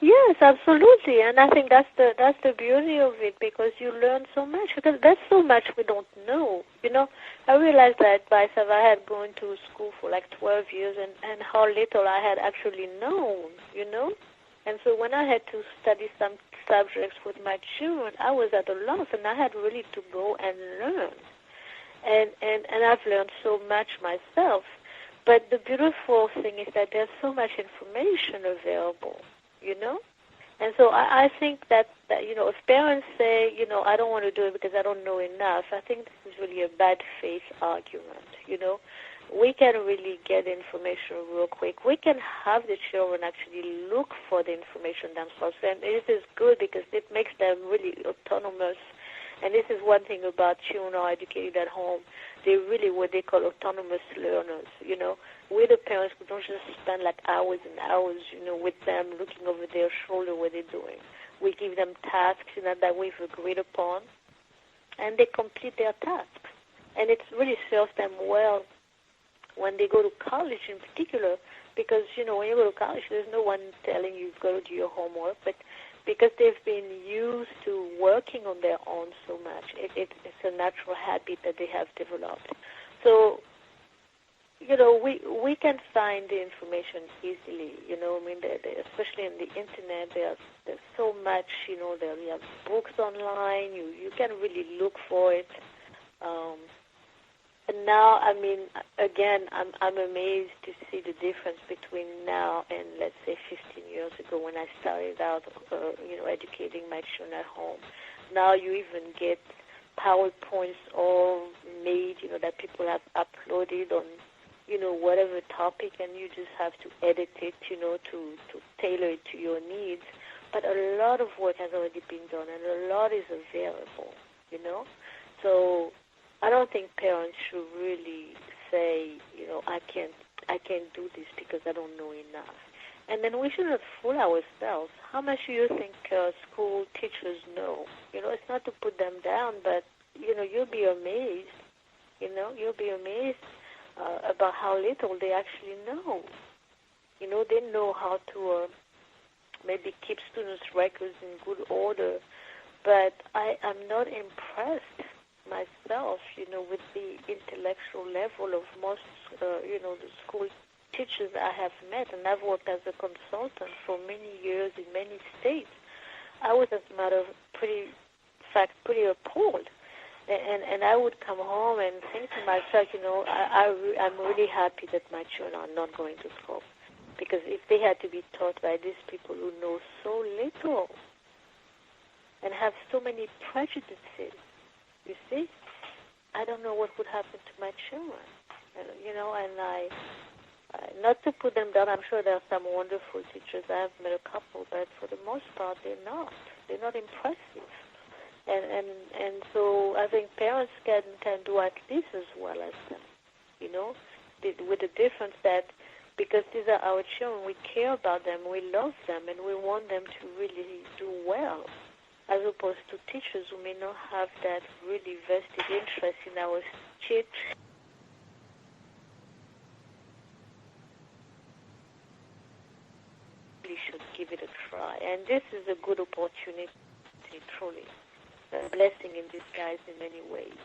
Yes, absolutely, and I think that's the beauty of it, because you learn so much, because there's so much we don't know. I realized that myself. I had gone to school for like 12 years, and how little I had actually known. And so when I had to study some subjects with my children, I was at a loss, and I had really to go and learn. And I've learned so much myself. But the beautiful thing is that there's so much information available, And so I think that if parents say, I don't want to do it because I don't know enough, I think this is really a bad faith argument, We can really get information real quick. We can have the children actually look for the information themselves, and it is good because it makes them really autonomous And this is one thing about children who are educated at home. They're really what they call autonomous learners, you know. We're the parents who don't just spend like hours and hours, you know, with them looking over their shoulder what they're doing. We give them tasks, you know, that we've agreed upon, and they complete their tasks. And it really serves them well when they go to college in particular, because, you know, when you go to college, there's no one telling you you've got to do your homework, but because they've been used to working on their own so much, it's a natural habit that they have developed. So, you know, we can find the information easily, you know. I mean, especially in the internet, there's so much, you know. You have books online. You can really look for it. And now, I mean, again, I'm amazed to see the difference between now and, let's say, 15 years ago when I started out, you know, educating my children at home. Now you even get PowerPoints all made, you know, that people have uploaded on, you know, whatever topic, and you just have to edit it, you know, to tailor it to your needs. But a lot of work has already been done, and a lot is available, you know. So I don't think parents should really say, you know, I can't do this because I don't know enough. And then we shouldn't fool ourselves. How much do you think school teachers know? You know, it's not to put them down, but, you know, you'll be amazed. You know, you'll be amazed about how little they actually know. You know, they know how to maybe keep students' records in good order, but I am not impressed myself, you know, with the intellectual level of most, you know, the school teachers I have met, and I've worked as a consultant for many years in many states. I was, as a matter of pretty appalled. And I would come home and think to myself, you know, I'm really happy that my children are not going to school, because if they had to be taught by these people who know so little and have so many prejudices, you see, I don't know what would happen to my children. You know, and not to put them down, I'm sure there are some wonderful teachers. I have met a couple, but for the most part, they're not. They're not impressive. And so I think parents can do at least as well as them, you know, with the difference that because these are our children, we care about them, we love them, and we want them to really do well, as opposed to teachers who may not have that really vested interest in our kids. We should give it a try. And this is a good opportunity, truly. A blessing in disguise in many ways.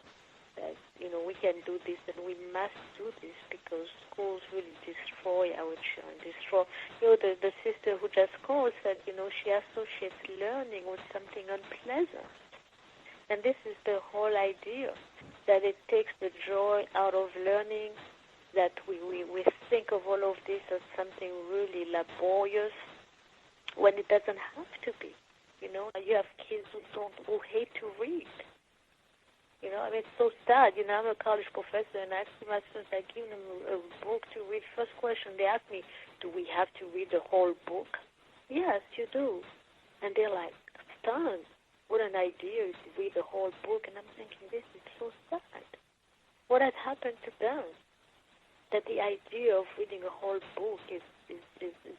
That, you know, we can do this, and we must do this, because schools really destroy our children, you know, the sister who just called said, you know, she associates learning with something unpleasant. And this is the whole idea, that it takes the joy out of learning, that we think of all of this as something really laborious, when it doesn't have to be. You know, you have kids who hate to read. You know, I mean, it's so sad. You know, I'm a college professor, and I see my students, I give them a book to read. First question, they ask me, do we have to read the whole book? Yes, you do. And they're like, stunned. What an idea to read the whole book. And I'm thinking, this is so sad. What has happened to them? That the idea of reading a whole book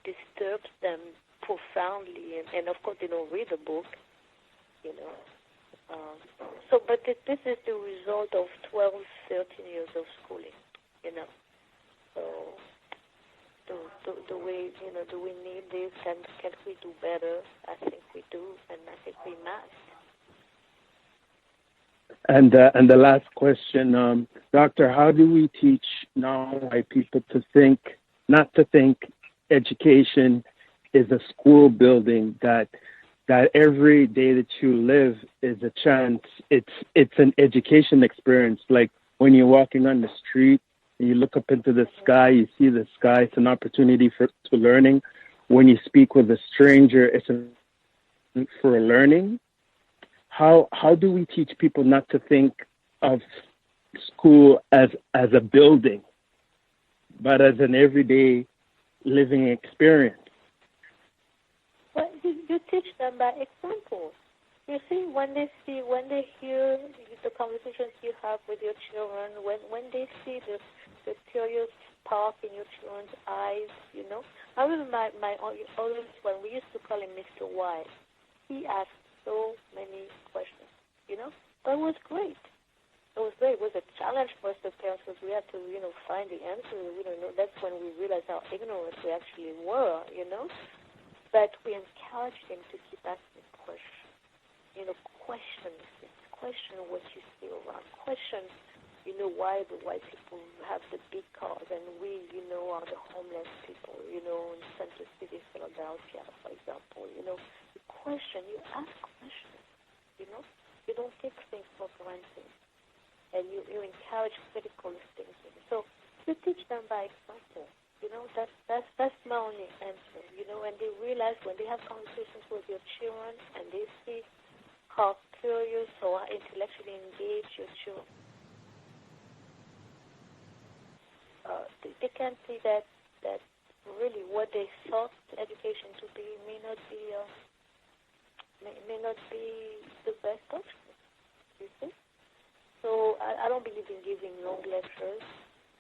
disturbs them profoundly, and of course they don't read the book, you know. But this is the result of 12, 13 years of schooling, you know. So, the way, you know, do we need this, and can we do better? I think we do, and I think we must. And the last question, Doctor, how do we teach non-white people to think, not to think education is a school building, that every day that you live is a chance. It's an education experience. Like when you're walking on the street and you look up into the sky, you see the sky. It's an opportunity to learning. When you speak with a stranger, it's for learning. How do we teach people not to think of school as a building, but as an everyday living experience? Well, you teach them by example. You see, when they hear the conversations you have with your children, when they see the curious spark in your children's eyes, I remember my oldest one, we used to call him Mr. Wise. He asked so many questions, but it was great. It was great. It was a challenge for us as parents because we had to, find the answer. That's when we realized how ignorant we actually were, But we encouraged him to keep asking questions. Question what you see around. Question, why the white people have the big cars and we, are the homeless people, in Center City, Philadelphia, for example. You question, you ask questions, You don't take things for granted. And you encourage critical thinking. So you teach them by example. That's my only answer. And they realize when they have conversations with your children and they see how curious or intellectually engaged your children, they can see that really what they thought education to be may not be the best option. You see? So I don't believe in giving long lectures.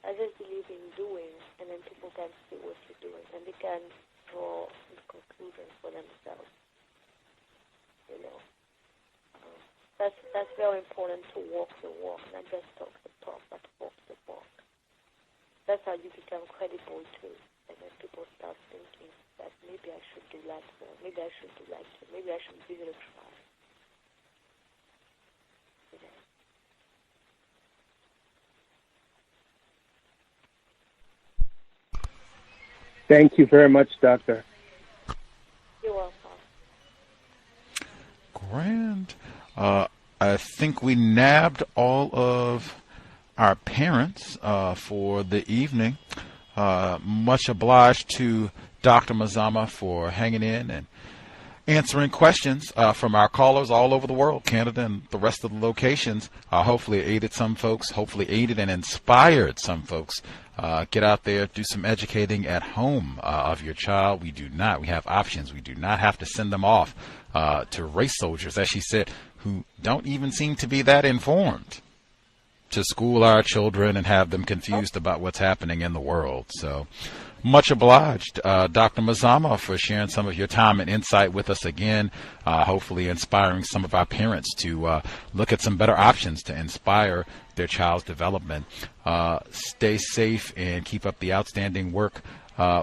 I just believe in doing, and then people can see what you're doing, and they can draw the conclusions for themselves. That's very important to walk the walk, not just talk the talk, but walk the walk. That's how you become credible too, and then people start thinking that maybe I should do that more, maybe I should do that too, maybe I should give it a try. Thank you very much, Doctor. You're welcome. Grand. I think we nabbed all of our parents for the evening. Much obliged to Dr. Mazama for hanging in and answering questions from our callers all over the world, Canada and the rest of the locations. Hopefully it aided some folks, hopefully aided and inspired some folks. Get out there, do some educating at home of your child. We have options. We do not have to send them off to race soldiers, as she said, who don't even seem to be that informed, to school our children and have them confused about what's happening in the world. So much obliged, Dr. Mazama, for sharing some of your time and insight with us again, hopefully inspiring some of our parents to look at some better options to inspire their child's development. Stay safe and keep up the outstanding work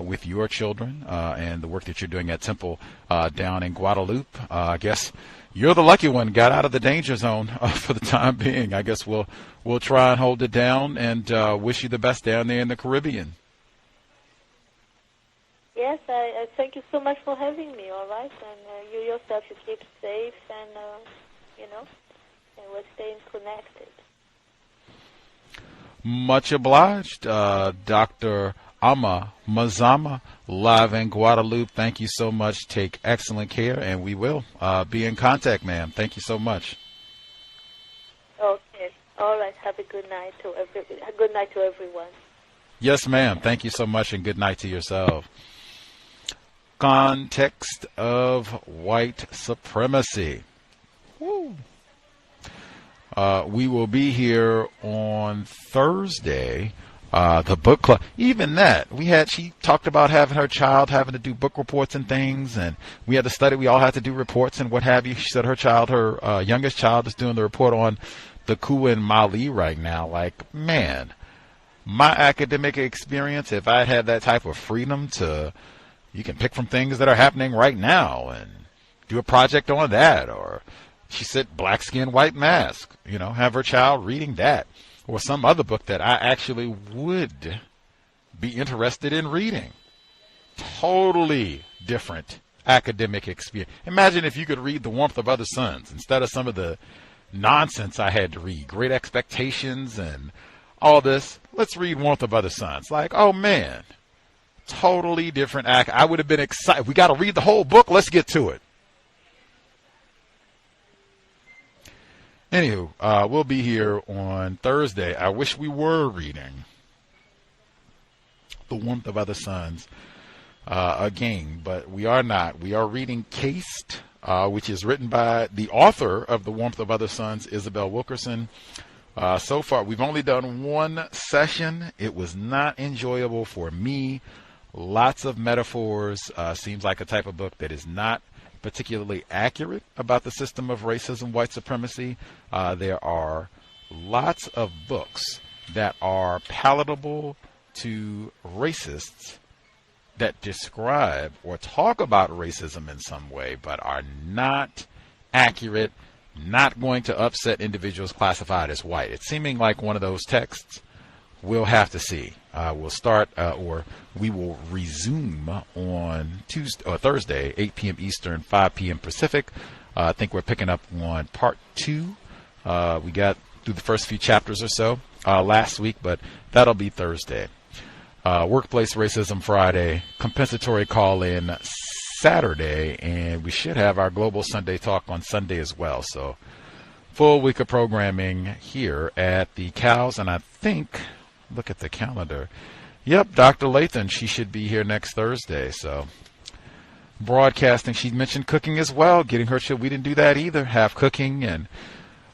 with your children and the work that you're doing at Temple down in Guadalupe. I guess you're the lucky one, got out of the danger zone for the time being. I guess we'll try and hold it down and wish you the best down there in the Caribbean. Yes, I thank you so much for having me, all right? And you yourself, you keep safe and, and we're staying connected. Much obliged, Dr. Mazama, live in Guadalupe. Thank you so much. Take excellent care, and we will be in contact, ma'am. Thank you so much. Okay. All right. Have a good night to everyone. Yes, ma'am. Thank you so much, and good night to yourself. Context of White Supremacy. Woo. We will be here on Thursday. The book club, even that, she talked about having her child having to do book reports and things, and we had to study, we all had to do reports and what have you. She said her youngest child is doing the report on the coup in Mali right now. Like, man, my academic experience, if I had that type of freedom to, you can pick from things that are happening right now and do a project on that, or she said Black Skin, White Mask, have her child reading that. Or some other book that I actually would be interested in reading. Totally different academic experience. Imagine if you could read The Warmth of Other Suns instead of some of the nonsense I had to read. Great Expectations and all this. Let's read Warmth of Other Suns. Like, oh man, totally different act. I would have been excited. We got to read the whole book. Let's get to it. Anywho, we'll be here on Thursday. I wish we were reading The Warmth of Other Suns again, but we are not. We are reading Cased which is written by the author of The Warmth of Other Suns, Isabel Wilkerson. So far, we've only done one session. It was not enjoyable for me. Lots of metaphors. Seems like a type of book that is not particularly accurate about the system of racism, white supremacy. There are lots of books that are palatable to racists that describe or talk about racism in some way, but are not accurate, not going to upset individuals classified as white. It's seeming like one of those texts. We'll have to see. We'll start, or we will resume on Tuesday or Thursday, 8 p.m. Eastern, 5 p.m. Pacific. I think we're picking up on part 2. We got through the first few chapters or so last week, but that'll be Thursday. Workplace Racism Friday, compensatory call-in Saturday, and we should have our Global Sunday Talk on Sunday as well. So full week of programming here at the Cows, and I think, look at the calendar. Yep, Dr. Lathan, she should be here next Thursday. So broadcasting, she mentioned cooking as well, getting her we didn't do that either, have cooking and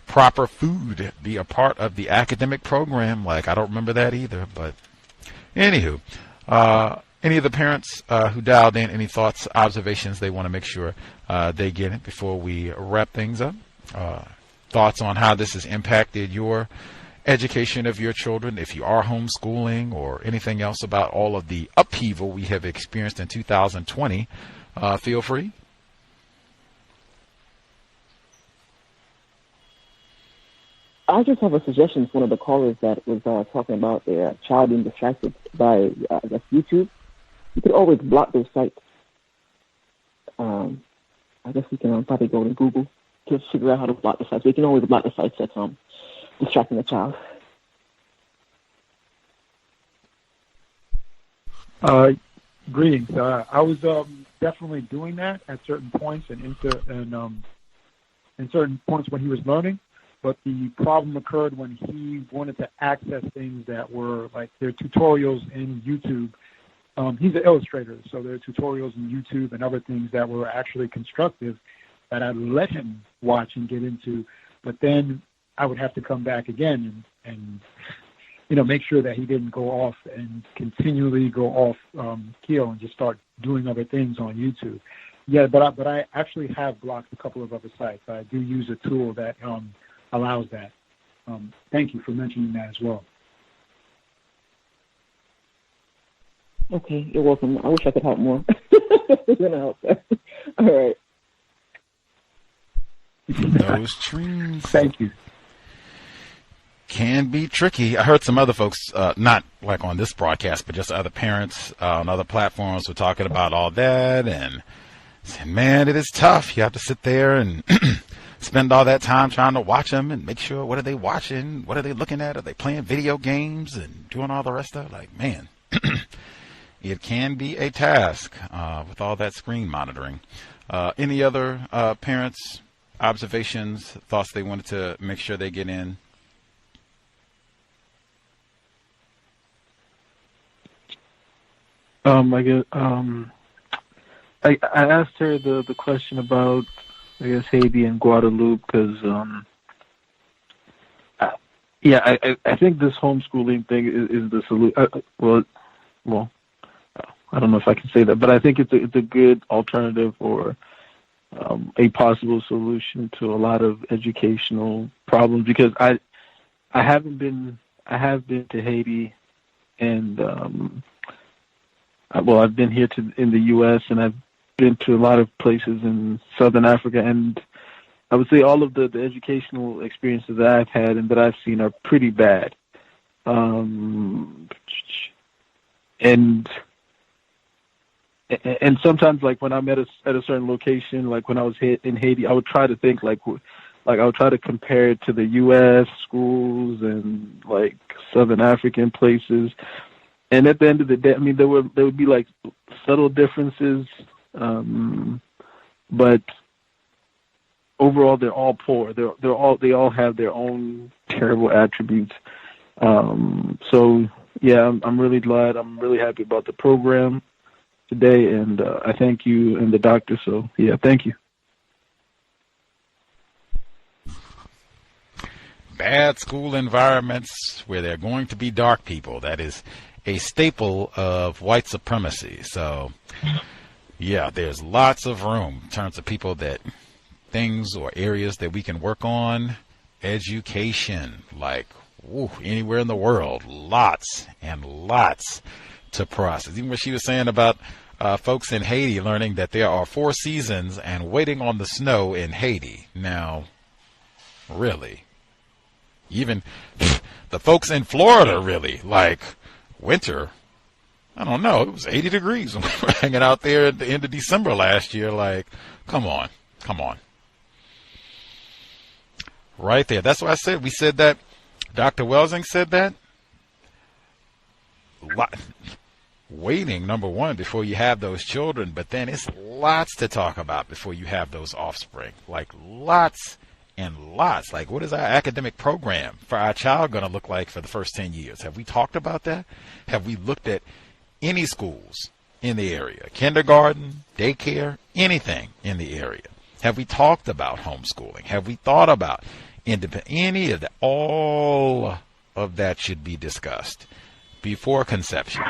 proper food be a part of the academic program. Like, I don't remember that either, but anywho, any of the parents who dialed in, any thoughts, observations they want to make sure they get it before we wrap things up? Thoughts on how this has impacted your education of your children, if you are homeschooling, or anything else about all of the upheaval we have experienced in 2020, feel free. I just have a suggestion for one of the callers that was talking about their child being distracted by YouTube. You could always block those sites. I guess you can probably go to Google to figure out how to block the sites. We can always block the sites that's distracting the child. Greetings. I was definitely doing that at certain points and in certain points when he was learning. But the problem occurred when he wanted to access things that were like their tutorials in YouTube. He's an illustrator, so there are tutorials in YouTube and other things that were actually constructive that I let him watch and get into. But then I would have to come back again and make sure that he didn't go off and continually go off keel and just start doing other things on YouTube. Yeah, but I actually have blocked a couple of other sites. I do use a tool that allows that. Thank you for mentioning that as well. Okay, you're welcome. I wish I could help more. It's going to help. All right. Those trees. Thank you. Can be tricky. I heard some other folks, not like on this broadcast, but just other parents on other platforms were talking about all that and saying, man, it is tough. You have to sit there and spend all that time trying to watch them and make sure, what are they watching? What are they looking at? Are they playing video games and doing all the rest of it? Like, man, it can be a task with all that screen monitoring. Any other parents, observations, thoughts they wanted to make sure they get in? I asked her the question about, I guess, Haiti and Guadeloupe, because I think this homeschooling thing is the solution. Well, I don't know if I can say that, but I think it's a good alternative or a possible solution to a lot of educational problems. Because I have been to Haiti, and I've been here in the U.S. and I've been to a lot of places in Southern Africa, and I would say all of the educational experiences that I've had and that I've seen are pretty bad. And sometimes, like when I'm at a certain location, like when I was in Haiti, I would try to think like I would try to compare it to the U.S. schools and like Southern African places. And at the end of the day, I mean, there would be like subtle differences, but overall they're all poor. They all have their own terrible attributes. So yeah, I'm really glad. I'm really happy about the program today, and I thank you and the doctor. So yeah, thank you. bad school environments where there are going to be dark people. That is a staple of white supremacy. So, yeah, there's lots of room in terms of people that things or areas that we can work on. Education, like anywhere in the world, lots and lots to process. Even what she was saying about folks in Haiti learning that there are 4 seasons and waiting on the snow in Haiti. Now, really? Even the folks in Florida, really, like winter. I don't know. It was 80 degrees when we were hanging out there at the end of December last year. Like, come on. Right there. That's what I said. We said that. Dr. Welsing said that. Waiting, number one, before you have those children, but then it's lots to talk about before you have those offspring. Like lots and lots. Like, what is our academic program for our child going to look like for the first 10 years? Have we talked about that? Have we looked at any schools in the area? Kindergarten, daycare, anything in the area? Have we talked about homeschooling? Have we thought about any of that? All of that should be discussed before conception.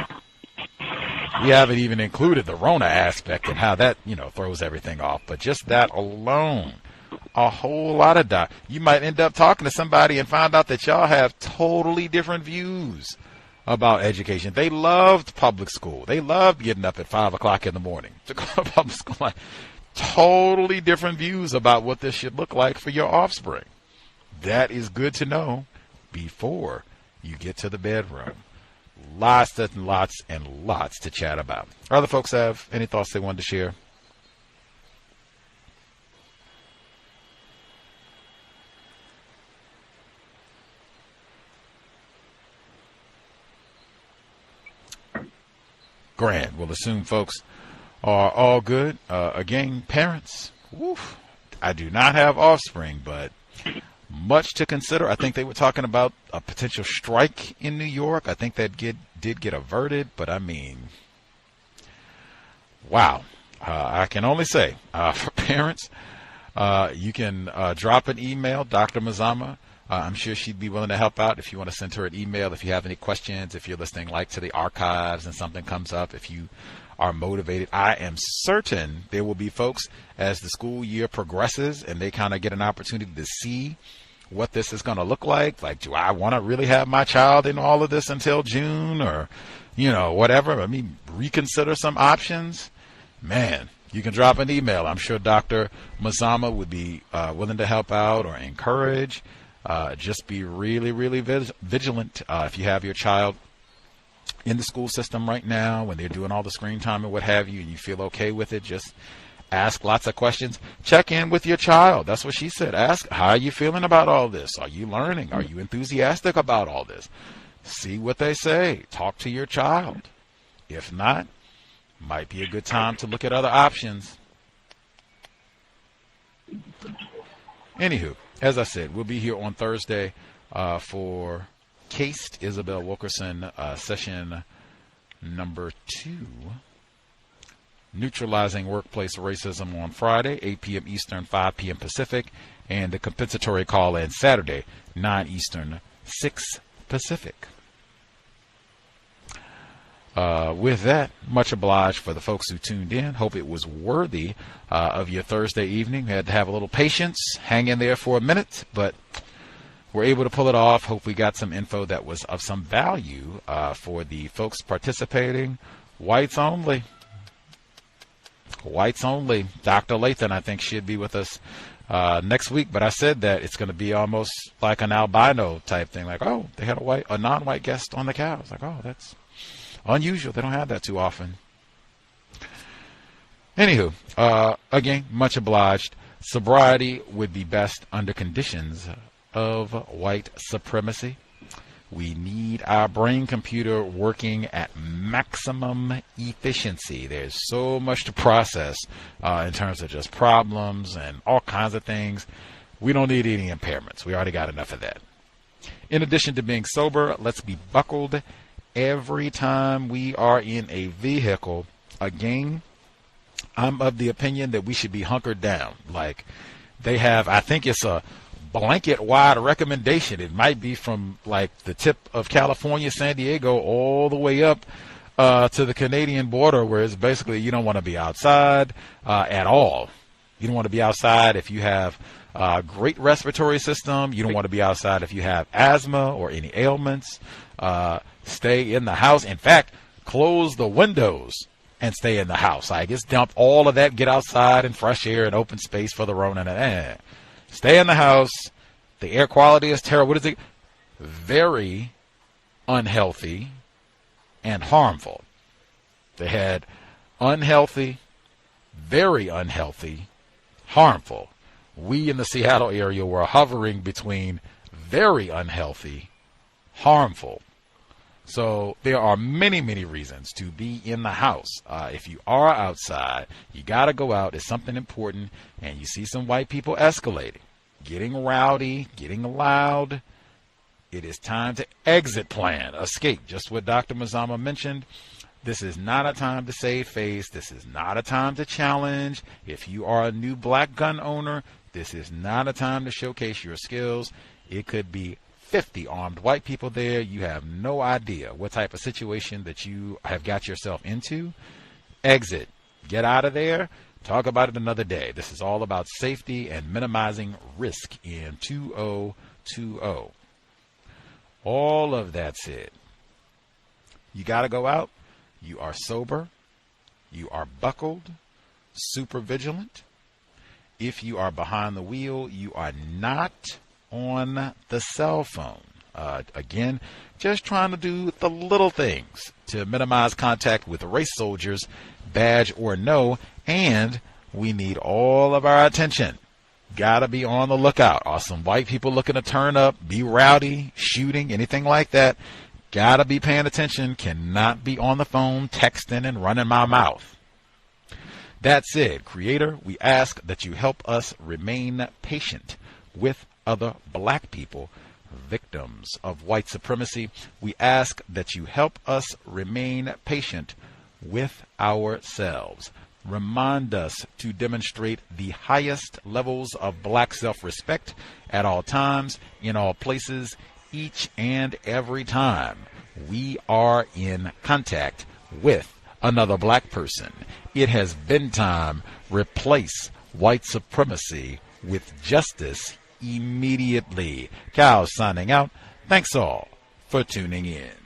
We haven't even included the rona aspect and how that, throws everything off. But just that alone, a whole lot of you might end up talking to somebody and find out that y'all have totally different views about education. They loved public school. They loved getting up at 5 o'clock in the morning to go to public school. Like, totally different views about what this should look like for your offspring. That is good to know before you get to the bedroom. Lots and lots and lots to chat about. Other folks have any thoughts they wanted to share? Grand. We'll assume folks are all good. Again, parents, I do not have offspring, but much to consider. I think they were talking about a potential strike in New York. I think that did get averted, but I mean, wow. I can only say for parents, you can drop an email, Dr. Mazama. I'm sure she'd be willing to help out if you want to send her an email, if you have any questions, if you're listening to the archives and something comes up, if you are motivated. I am certain there will be folks as the school year progresses and they kind of get an opportunity to see what this is going to look like. Like, do I want to really have my child in all of this until June or, whatever? I mean, reconsider some options. Man, you can drop an email. I'm sure Dr. Mazama would be willing to help out or encourage. Just be really, really vigilant if you have your child in the school system right now when they're doing all the screen time and what have you, and you feel okay with it. Just ask lots of questions. Check in with your child. That's what she said. Ask, how are you feeling about all this? Are you learning? Are you enthusiastic about all this? See what they say. Talk to your child. If not, might be a good time to look at other options. Anywho, as I said, we'll be here on Thursday for Cased Isabel Wilkerson session number 2. Neutralizing Workplace Racism on Friday, 8 p.m. Eastern, 5 p.m. Pacific, and the compensatory call-in Saturday, 9 Eastern, 6 Pacific. With that, much obliged for the folks who tuned in. Hope it was worthy of your Thursday evening. We had to have a little patience, hang in there for a minute, but we're able to pull it off. Hope we got some info that was of some value for the folks participating. Whites only. Whites only. Dr. Lathan, I think, should be with us next week, but I said that it's going to be almost like an albino type thing. Like, oh, they had a non-white guest on the couch. Like, oh, that's unusual. They don't have that too often. Anywho, again, much obliged. Sobriety would be best under conditions of white supremacy. We need our brain computer working at maximum efficiency. There's so much to process in terms of just problems and all kinds of things. We don't need any impairments. We already got enough of that. In addition to being sober, let's be buckled every time we are in a vehicle. Again, I'm of the opinion that we should be hunkered down. Like they have, I think it's a blanket wide recommendation. It might be from like the tip of California, San Diego, all the way up to the Canadian border, where it's basically you don't want to be outside at all. You don't want to be outside if you have a great respiratory system. You don't want to be outside if you have asthma or any ailments. Stay in the house. In fact, close the windows and stay in the house. I guess dump all of that, get outside and fresh air and open space for the rona. Stay in the house. The air quality is terrible. What is it? Very unhealthy and harmful. They had unhealthy, very unhealthy, harmful. We in the Seattle area were hovering between very unhealthy, harmful. So there are many, many reasons to be in the house. If you are outside, you got to go out. It's something important. And you see some white people escalating, getting rowdy, getting loud. It is time to exit plan, escape. Just what Dr. Mazama mentioned. This is not a time to save face. This is not a time to challenge. If you are a new black gun owner, this is not a time to showcase your skills. It could be 50 armed white people there. You have no idea what type of situation that you have got yourself into. Exit. Get out of there. Talk about it another day. This is all about safety and minimizing risk in 2020. All of that said, you got to go out. You are sober. You are buckled, super vigilant. If you are behind the wheel, you are not on the cell phone. Again, just trying to do the little things to minimize contact with race soldiers, badge or no, and we need all of our attention. Gotta be on the lookout. Are some white people looking to turn up, be rowdy, shooting, anything like that? Gotta be paying attention. Cannot be on the phone, texting and running my mouth. That said, Creator, we ask that you help us remain patient with other black people, victims of white supremacy. We ask that you help us remain patient with ourselves. Remind us to demonstrate the highest levels of black self-respect at all times, in all places, each and every time we are in contact with another black person. It has been time. Replace white supremacy with justice immediately. Cal signing out. Thanks all for tuning in.